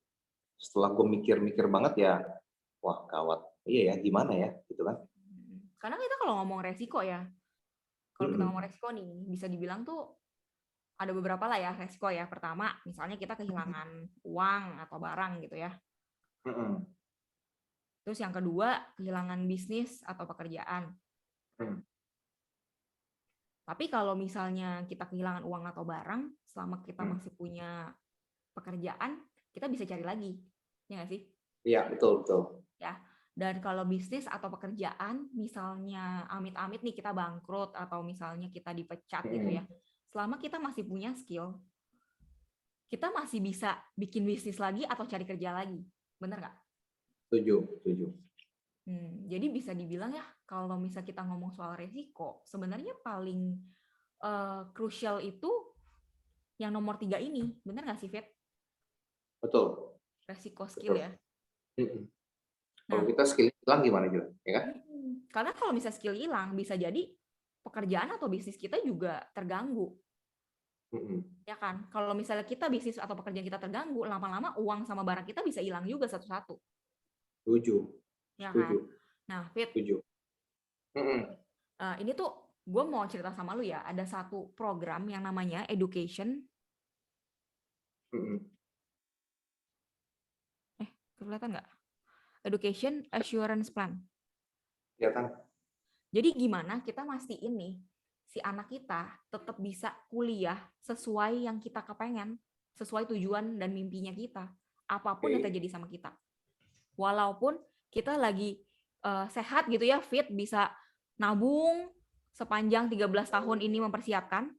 Setelah gue mikir banget ya, wah gawat. Iya ya, gimana ya, gitu kan. Karena kita kalau ngomong resiko ya, kalau kita ngomong resiko nih, bisa dibilang tuh ada beberapa lah ya resiko ya. Pertama, misalnya kita kehilangan uang atau barang gitu ya. Terus yang kedua, kehilangan bisnis atau pekerjaan. Tapi kalau misalnya kita kehilangan uang atau barang, selama kita masih punya pekerjaan, kita bisa cari lagi. Ya nggak sih? Iya, betul. Ya. Dan kalau bisnis atau pekerjaan, misalnya amit-amit nih kita bangkrut atau misalnya kita dipecat gitu ya, selama kita masih punya skill, kita masih bisa bikin bisnis lagi atau cari kerja lagi. Bener nggak? Setuju. Jadi bisa dibilang ya, kalau misalnya kita ngomong soal resiko, sebenarnya paling krusial itu yang nomor 3 ini. Bener nggak sih, Fit? Betul. Resiko skill ya. Kalau kita skill hilang gimana juga, ya kan? Karena kalau misalnya skill hilang, bisa jadi pekerjaan atau bisnis kita juga terganggu. Ya kan? Kalau misalnya kita bisnis atau pekerjaan kita terganggu, lama-lama uang sama barang kita bisa hilang juga satu-satu. Setuju. Ya kan? Nah, Fit. Ini tuh gue mau cerita sama lu ya. Ada satu program yang namanya Education. Kelihatan nggak? Education Assurance Plan. Kelihatan. Jadi gimana kita mastiin nih si anak kita tetap bisa kuliah sesuai yang kita kepengen, sesuai tujuan dan mimpinya kita, apapun yang terjadi sama kita. Walaupun kita lagi sehat gitu ya, fit, bisa nabung sepanjang 13 tahun ini mempersiapkan,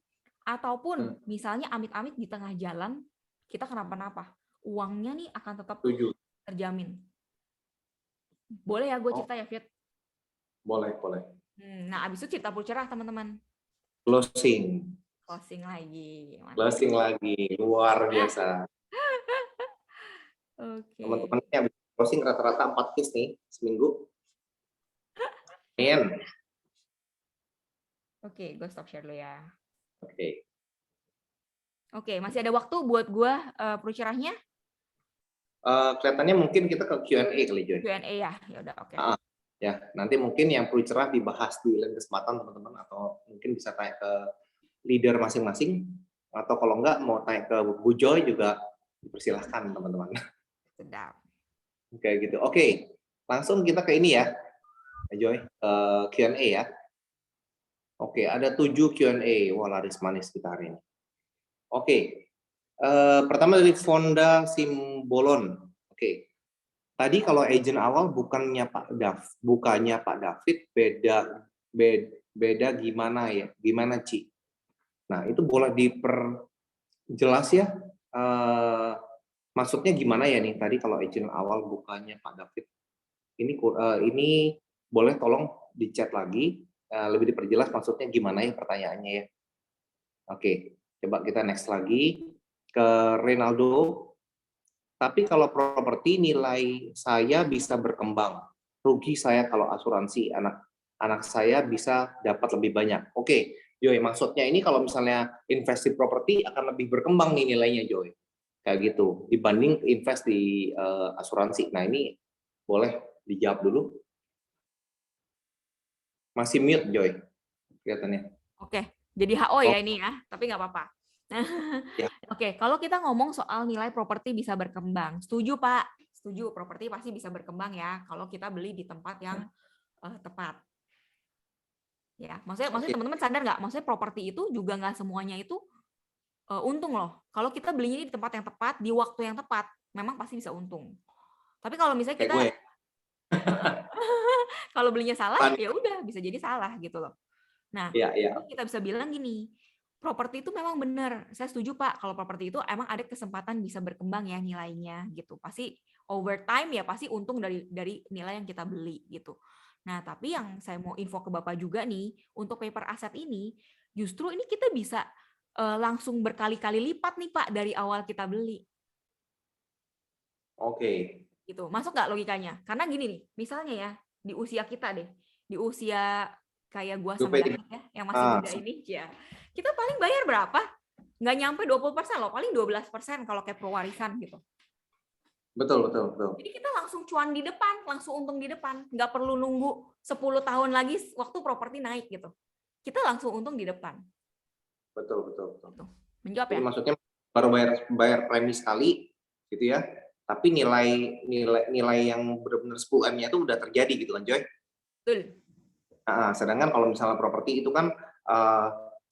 ataupun misalnya amit-amit di tengah jalan kita kenapa-napa, uangnya nih akan tetap terjamin. Boleh ya gue cerita ya, Fit? Boleh. Nah, abis itu cerita pulcerah, teman-teman. Closing lagi. Mantap. Closing lagi, luar biasa. Oke. Teman-temannya habis closing rata-rata 4 case nih seminggu. Oke, gue stop share dulu ya. Oke, masih ada waktu buat gue perucerahnya? Kelihatannya mungkin kita ke Q&A kali, Joy. Q&A ya, ya udah, oke. Ya, nanti mungkin yang perlu cerah dibahas di lain kesempatan teman-teman, atau mungkin bisa tanya ke leader masing-masing, atau kalau enggak mau tanya ke Bu Joy juga dipersilahkan teman-teman. Sedap. Kayak gitu. Oke, langsung kita ke ini ya, Joy, Q&A ya. Oke, ada 7 Q&A. Wah, laris manis kita hari ini. Oke, pertama dari Fonda Simbolon. Oke, tadi kalau agent awal bukannya Pak David, beda gimana ya? Gimana, Ci? Nah, itu boleh diperjelas ya, maksudnya gimana ya nih tadi kalau agent awal bukannya Pak David? Ini boleh tolong di-chat lagi, lebih diperjelas maksudnya gimana ya pertanyaannya ya. Oke, coba kita next lagi ke Renaldo. Tapi kalau properti nilai saya bisa berkembang. Rugi saya kalau asuransi anak saya bisa dapat lebih banyak. Oke, Joy, maksudnya ini kalau misalnya invest di properti akan lebih berkembang nih nilainya, Joy. Kayak gitu, dibanding invest di asuransi. Nah, ini boleh dijawab dulu. Masih mute, Joy, kelihatannya. Oke, jadi HO Oh, ya ini ya, tapi nggak apa-apa. ya. Oke, kalau kita ngomong soal nilai properti bisa berkembang, setuju Pak, setuju properti pasti bisa berkembang ya kalau kita beli di tempat yang tepat. Ya, maksudnya Oke. teman-teman sadar nggak? Maksudnya properti itu juga nggak semuanya itu untung loh. Kalau kita belinya di tempat yang tepat, di waktu yang tepat, memang pasti bisa untung. Tapi kalau misalnya Kayak kita gue. kalau belinya salah, Pan. ya udah bisa jadi salah gitu loh. Nah, Ya, ya. jadi kita bisa bilang gini, properti itu memang benar. Saya setuju Pak, kalau properti itu emang ada kesempatan bisa berkembang ya nilainya gitu. Pasti over time ya pasti untung dari nilai yang kita beli gitu. Nah, tapi yang saya mau info ke Bapak juga nih, untuk paper aset ini, justru ini kita bisa langsung berkali-kali lipat nih Pak dari awal kita beli. Oke. Gitu. Masuk nggak logikanya? Karena gini nih, misalnya ya, di usia kita deh, di usia kayak gua sama Supaya David ya, yang masih muda ini, ya, kita paling bayar berapa? Nggak nyampe 20% loh, paling 12% kalau kayak pewarisan gitu. betul, betul, betul. Jadi kita langsung cuan di depan, langsung untung di depan. Nggak perlu nunggu 10 tahun lagi waktu properti naik gitu. Kita langsung untung di depan. Betul, betul, betul. Gitu. Menjawab Jadi ya? maksudnya baru bayar premi sekali gitu ya. Tapi nilai yang benar-benar 10M-nya itu udah terjadi gitu kan, Joy. Betul. Sedangkan kalau misalnya properti itu kan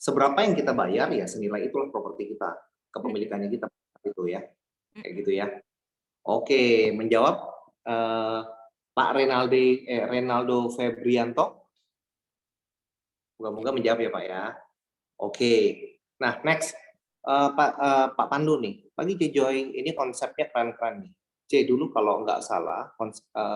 seberapa yang kita bayar ya senilai itulah properti kita, kepemilikannya kita itu ya. Kayak gitu ya. Oke, menjawab Pak Renaldo Febrianto. Moga-moga menjawab ya Pak ya. Oke. Nah, next Pak Pandu nih. Bagi C Joy ini konsepnya keren-keren nih. C dulu kalau nggak salah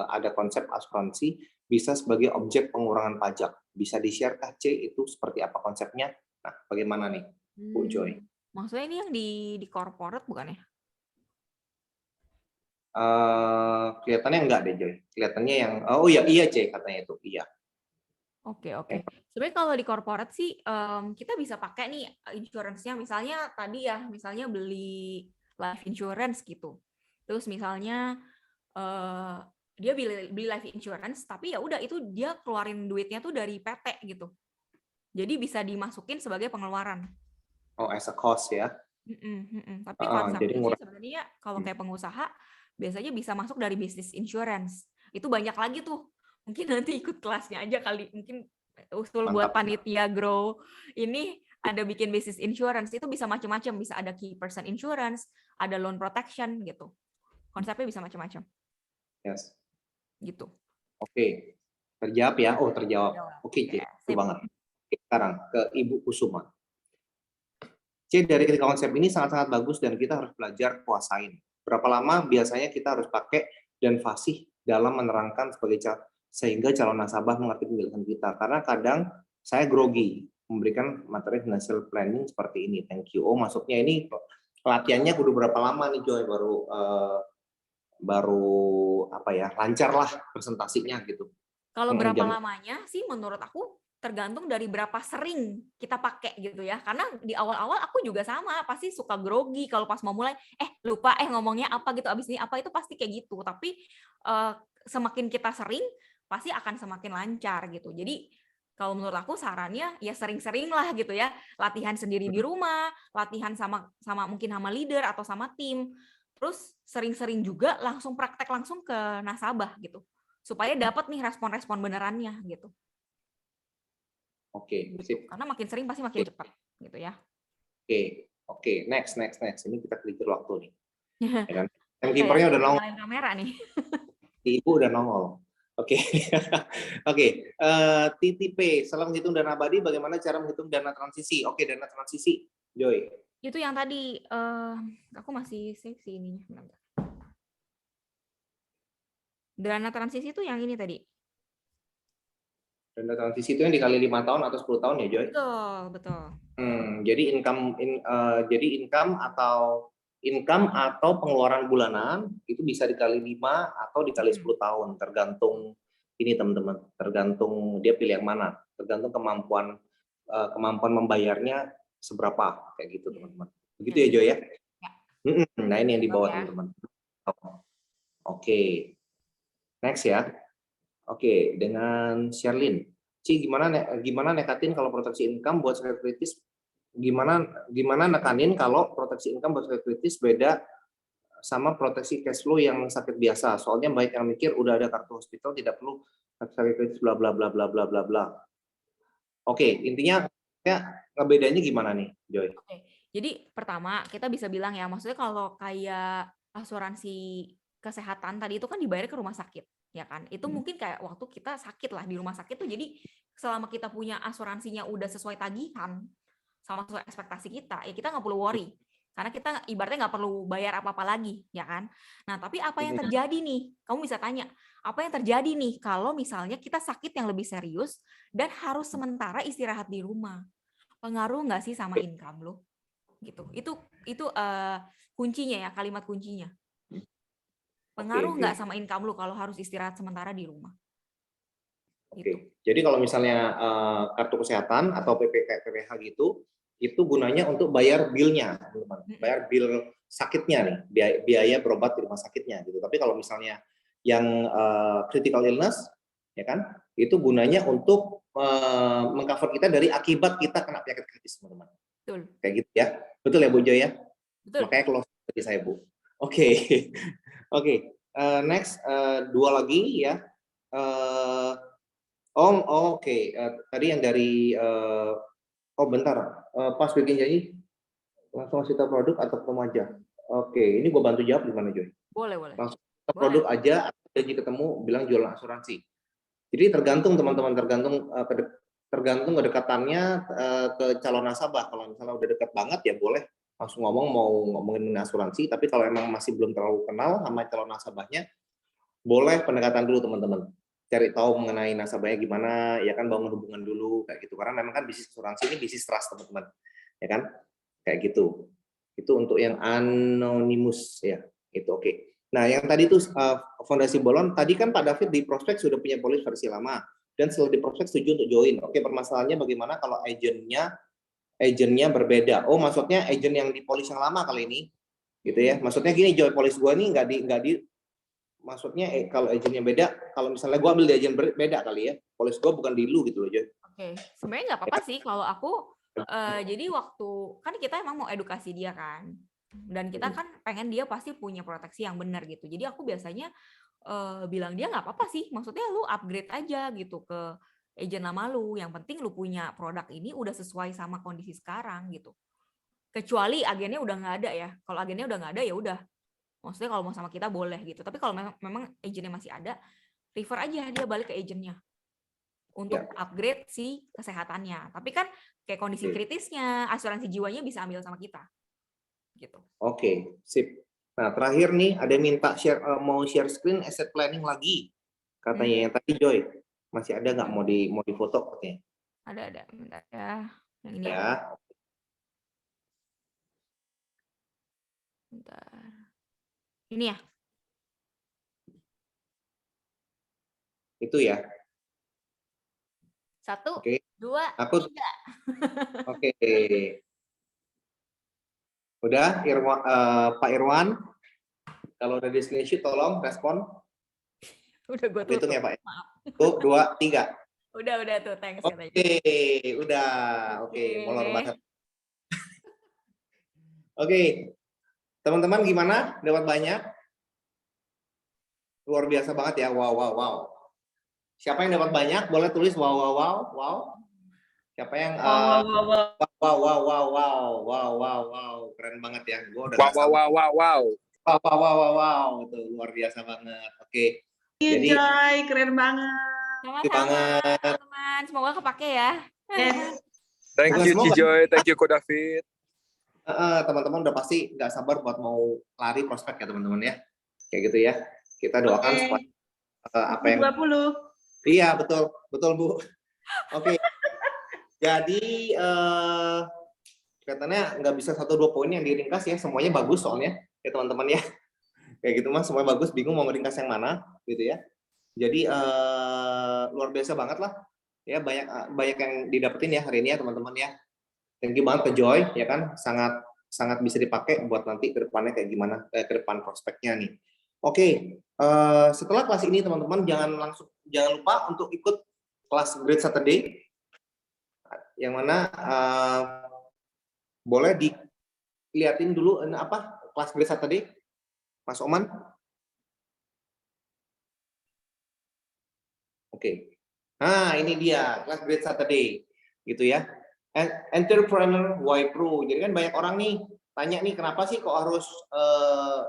ada konsep asuransi bisa sebagai objek pengurangan pajak. Bisa di-share-kah C itu seperti apa konsepnya? Nah, bagaimana nih Bu Joy? Maksudnya ini yang di corporate bukan ya? Kelihatannya enggak deh Joy. Kelihatannya yang oh iya C katanya itu. Iya. Oke, oke. Sebenarnya kalau di corporate sih kita bisa pakai nih insurance-nya misalnya tadi ya, misalnya beli life insurance gitu. Terus misalnya dia beli life insurance tapi ya udah itu dia keluarin duitnya tuh dari PT gitu. Jadi bisa dimasukin sebagai pengeluaran. Oh, as a cost ya. Tapi Jadi konsepnya sih ngurang. sebenarnya kalau kayak pengusaha biasanya bisa masuk dari bisnis insurance. Itu banyak lagi tuh. Mungkin nanti ikut kelasnya aja kali. Mungkin usul buat Mantap. panitia grow ini ada bikin bisnis insurance itu bisa macam-macam. Bisa ada key person insurance, ada loan protection gitu. Konsepnya bisa macam-macam. Yes. Gitu. Oke. Terjawab ya? Oh, terjawab. Oke, C. Ya, Itu banget. Oke, sekarang ke Ibu Kusuma. C, dari ketiga konsep ini sangat-sangat bagus dan kita harus belajar kuasain. Berapa lama biasanya kita harus pakai dan fasih dalam menerangkan sehingga calon nasabah mengerti penjelasan kita. Karena kadang saya grogi memberikan materi financial planning seperti ini. Thank you. Oh, maksudnya ini latihannya kudu berapa lama nih Joy baru apa ya lancar lah presentasinya gitu. Kalau berapa lamanya sih menurut aku tergantung dari berapa sering kita pakai gitu ya. Karena di awal-awal aku juga sama, pasti suka grogi kalau pas mau mulai, ngomongnya apa gitu, abis ini apa itu pasti kayak gitu. Tapi semakin kita sering, pasti akan semakin lancar gitu. Jadi kalau menurut aku sarannya ya sering-sering lah gitu ya, latihan sendiri di rumah, latihan sama mungkin sama leader atau sama tim. Terus sering-sering juga langsung praktek langsung ke nasabah gitu. Supaya dapat nih respon-respon benerannya gitu. Oke, Gitu. sip. Karena makin sering pasti makin cepat gitu ya. Oke, next. Ini kita kejar waktu nih. Ya kan? Kayak Timekeeper-nya udah nongol, nyalain kamera nih. ibu udah nongol. Oke, oke. TTP, setelah menghitung dana abadi, bagaimana cara menghitung dana transisi? Oke, dana transisi, Joy. Itu yang tadi aku masih save sih ininya. Bentar. Dana transisi itu yang ini tadi. Dana transisi itu yang dikali 5 tahun atau 10 tahun ya, Joy? Betul. Jadi income atau pengeluaran bulanan itu bisa dikali 5 atau dikali 10 tahun, tergantung ini teman-teman, tergantung dia pilih yang mana, tergantung kemampuan membayarnya seberapa kayak gitu teman-teman. Begitu ya, Joy ya? Nah, ini yang dibawa teman-teman. Oke. Next ya. Oke, dengan Sherlyn. Ci, gimana nekatin kalau proteksi income buat sakit kritis? Gimana nekanin kalau proteksi income buat sakit kritis beda sama proteksi cash flow yang sakit biasa? Soalnya baik yang mikir udah ada kartu hospital tidak perlu sakit kritis bla bla bla bla bla bla bla. Oke, intinya ya ngebedanya gimana nih, Joy? Oke. Jadi pertama kita bisa bilang ya, maksudnya kalau kayak asuransi kesehatan tadi itu kan dibayar ke rumah sakit, ya kan? Itu mungkin kayak waktu kita sakit lah di rumah sakit tuh, jadi selama kita punya asuransinya udah sesuai tagihan sama sesuai ekspektasi kita, ya kita nggak perlu worry. Karena kita ibaratnya nggak perlu bayar apa-apa lagi, ya kan? Nah, tapi apa yang terjadi nih? Kamu bisa tanya, apa yang terjadi nih kalau misalnya kita sakit yang lebih serius dan harus sementara istirahat di rumah? Pengaruh nggak sih sama income lo? Gitu. Itu kuncinya ya, kalimat kuncinya. Pengaruh nggak sama income lo kalau harus istirahat sementara di rumah? Gitu. Jadi kalau misalnya kartu kesehatan atau PPH gitu, itu gunanya untuk bayar bill-nya, teman-teman. Bayar bill sakitnya nih, biaya berobat di rumah sakitnya gitu. Tapi kalau misalnya yang critical illness, ya kan, itu gunanya untuk mengcover kita dari akibat kita kena penyakit kritis, teman-teman. Betul. Kayak gitu ya. Betul ya Bu Joy ya? Betul. Makanya close dari saya Bu. Oke. Next, dua lagi ya. Oke. Tadi yang dari bentar. Pas bikin janji langsung kasih tahu produk atau ketemu aja. Oke, ini gue bantu jawab gimana Joy? Boleh. Langsung produk aja atau janji ketemu bilang jualan asuransi. Jadi tergantung teman-teman, tergantung kedekatannya ke calon nasabah. Kalau misalnya udah dekat banget ya boleh langsung mau ngomongin asuransi, tapi kalau emang masih belum terlalu kenal sama calon nasabahnya, boleh pendekatan dulu teman-teman. Cari tahu mengenai nasabahnya gimana, ya kan, bangun hubungan dulu kayak gitu. Karena memang kan bisnis asuransi ini bisnis trust teman-teman. Ya kan? Kayak gitu. Itu untuk yang anonimus ya. Itu oke. Nah, yang tadi itu Fondasi Bolon, tadi kan Pak David di prospek sudah punya polis versi lama dan setelah di prospek setuju untuk join. Oke, permasalahannya bagaimana kalau agennya berbeda? Oh, maksudnya agen yang di polis yang lama kali ini, gitu ya? Maksudnya gini, Joy, polis gua nih nggak di maksudnya kalau agennya beda, kalau misalnya gua ambil di agen beda kali ya, polis gua bukan di lu gitu loh, Joy. Oke, sebenarnya nggak apa-apa sih kalau aku. Jadi waktu kan kita emang mau edukasi dia kan, dan kita kan pengen dia pasti punya proteksi yang benar gitu. Jadi aku biasanya bilang dia nggak apa-apa sih, maksudnya lu upgrade aja gitu ke agent lama lu, yang penting lu punya produk ini udah sesuai sama kondisi sekarang gitu. Kecuali agennya udah nggak ada ya, kalau agennya udah nggak ada ya udah, maksudnya kalau mau sama kita boleh gitu. Tapi kalau memang agennya masih ada, refer aja dia balik ke agennya untuk upgrade si kesehatannya. Tapi kan kayak kondisi kritisnya, asuransi jiwanya bisa ambil sama kita gitu. Oke, sip. Nah, terakhir nih ada minta mau share screen asset planning lagi. Katanya yang tadi Joy. Masih ada nggak mau di foto katanya? Ada. Bentar ya. Yang ini ya. Bentar. Ini ya. Itu ya. 1, 2, 3. Oke. Udah, Pak Irwan. Kalau udah di screenshot tolong respon. Udah gue tutup. Hitung ya Pak. Maaf. 1, 2, 3. Udah tuh, thanks katanya. Udah. Molor banget. Oke. Teman-teman gimana? Dapat banyak? Luar biasa banget ya. Wow. Siapa yang dapat banyak? Boleh tulis wow. Siapa yang wow. Keren banget ya. Gua udah wow. Itu luar biasa banget. Oke. Jadi Joy, keren banget. Sama-sama teman-teman. Semoga kepake ya. Yes. Thank you Cijoy, thank you Ko David. Teman-teman udah pasti nggak sabar buat mau lari prospek ya teman-teman ya. Kayak gitu ya. Kita doakan supaya apa yang 20. Iya, betul Bu. Oke. Jadi katanya nggak bisa 1-2 poin yang diringkas ya, semuanya bagus soalnya ya teman-teman ya. Kayak gitu Mas, semuanya bagus, bingung mau meringkas yang mana gitu ya. Jadi luar biasa banget lah. Ya banyak yang didapetin ya hari ini ya teman-teman ya. Thank you banget ke Joy ya kan, sangat bisa dipakai buat nanti ke depannya kayak gimana ke depan prospeknya nih. Oke, setelah kelas ini teman-teman jangan lupa untuk ikut kelas Great Saturday yang mana boleh dilihatin dulu apa kelas Great Saturday, Mas Oman. Oke. Nah, ini dia kelas Great Saturday gitu ya. Entrepreneur Why Pro. Jadi kan banyak orang nih tanya nih kenapa sih kok harus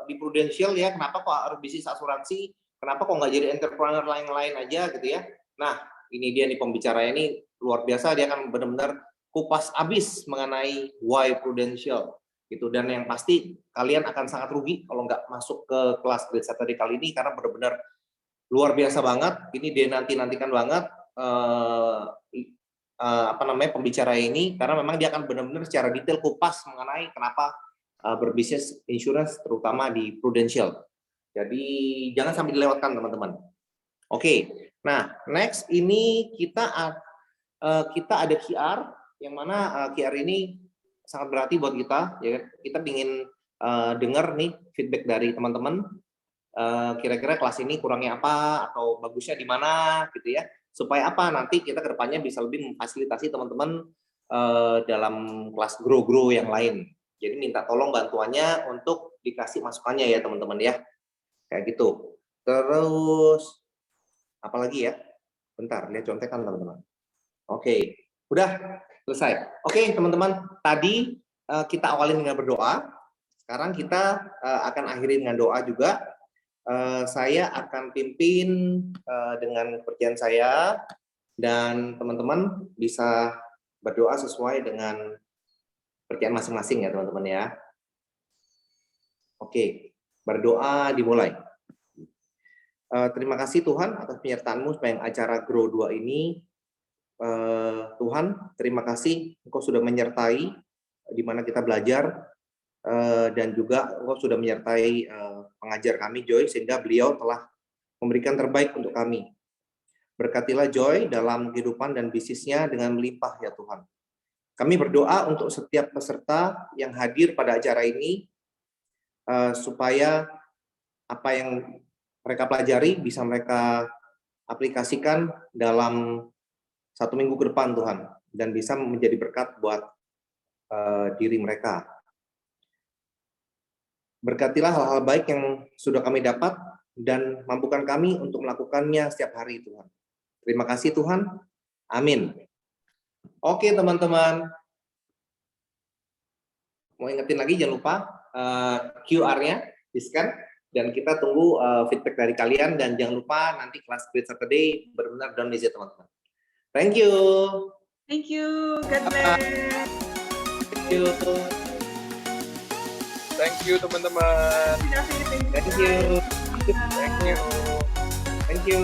di Prudential ya, kenapa kok harus bisnis asuransi, kenapa kok nggak jadi entrepreneur lain-lain aja gitu ya. Nah ini dia nih pembicaranya ini luar biasa, dia akan benar-benar kupas abis mengenai why Prudential gitu, dan yang pasti kalian akan sangat rugi kalau nggak masuk ke kelas Great Saturday kali ini karena benar-benar luar biasa banget. Ini dia nantikan banget pembicara ini karena memang dia akan benar-benar secara detail kupas mengenai kenapa berbisnis insurance terutama di Prudential. Jadi jangan sampai dilewatkan teman-teman. Oke. Nah, next ini kita ada QR yang mana QR ini sangat berarti buat kita ya. Kita ingin dengar nih feedback dari teman-teman. Kira-kira kelas ini kurangnya apa atau bagusnya di mana gitu ya. Supaya apa nanti kita ke depannya bisa lebih memfasilitasi teman-teman dalam kelas grow yang lain. Jadi minta tolong bantuannya untuk dikasih masukannya ya teman-teman ya. Kayak gitu. Terus apalagi ya? Bentar, lihat contekan teman-teman. Oke, udah selesai. Oke teman-teman, tadi kita awali dengan berdoa. Sekarang kita akan akhiri dengan doa juga. Saya akan pimpin dengan kepercayaan saya dan teman-teman bisa berdoa sesuai dengan kepercayaan masing-masing ya teman-teman ya. Oke, berdoa dimulai. Terima kasih Tuhan atas penyertaan-Mu sepanjang acara Grow 2 ini. Tuhan, terima kasih Engkau sudah menyertai di mana kita belajar. Dan juga Engkau sudah menyertai pengajar kami Joy sehingga beliau telah memberikan terbaik untuk kami. Berkatilah Joy dalam kehidupan dan bisnisnya dengan melimpah ya Tuhan. Kami berdoa untuk setiap peserta yang hadir pada acara ini supaya apa yang mereka pelajari bisa mereka aplikasikan dalam 1 minggu ke depan Tuhan dan bisa menjadi berkat buat diri mereka. Berkatilah hal-hal baik yang sudah kami dapat dan mampukan kami untuk melakukannya setiap hari Tuhan. Terima kasih Tuhan. Amin. Oke teman-teman. Mau ingetin lagi jangan lupa QR-nya di-scan dan kita tunggu feedback dari kalian dan jangan lupa nanti kelas Great Saturday benar-benar down ya teman-teman. Thank you. Thank you. God bless. Thank you. Thank you teman-teman. Thank you. Thank you. Thank you.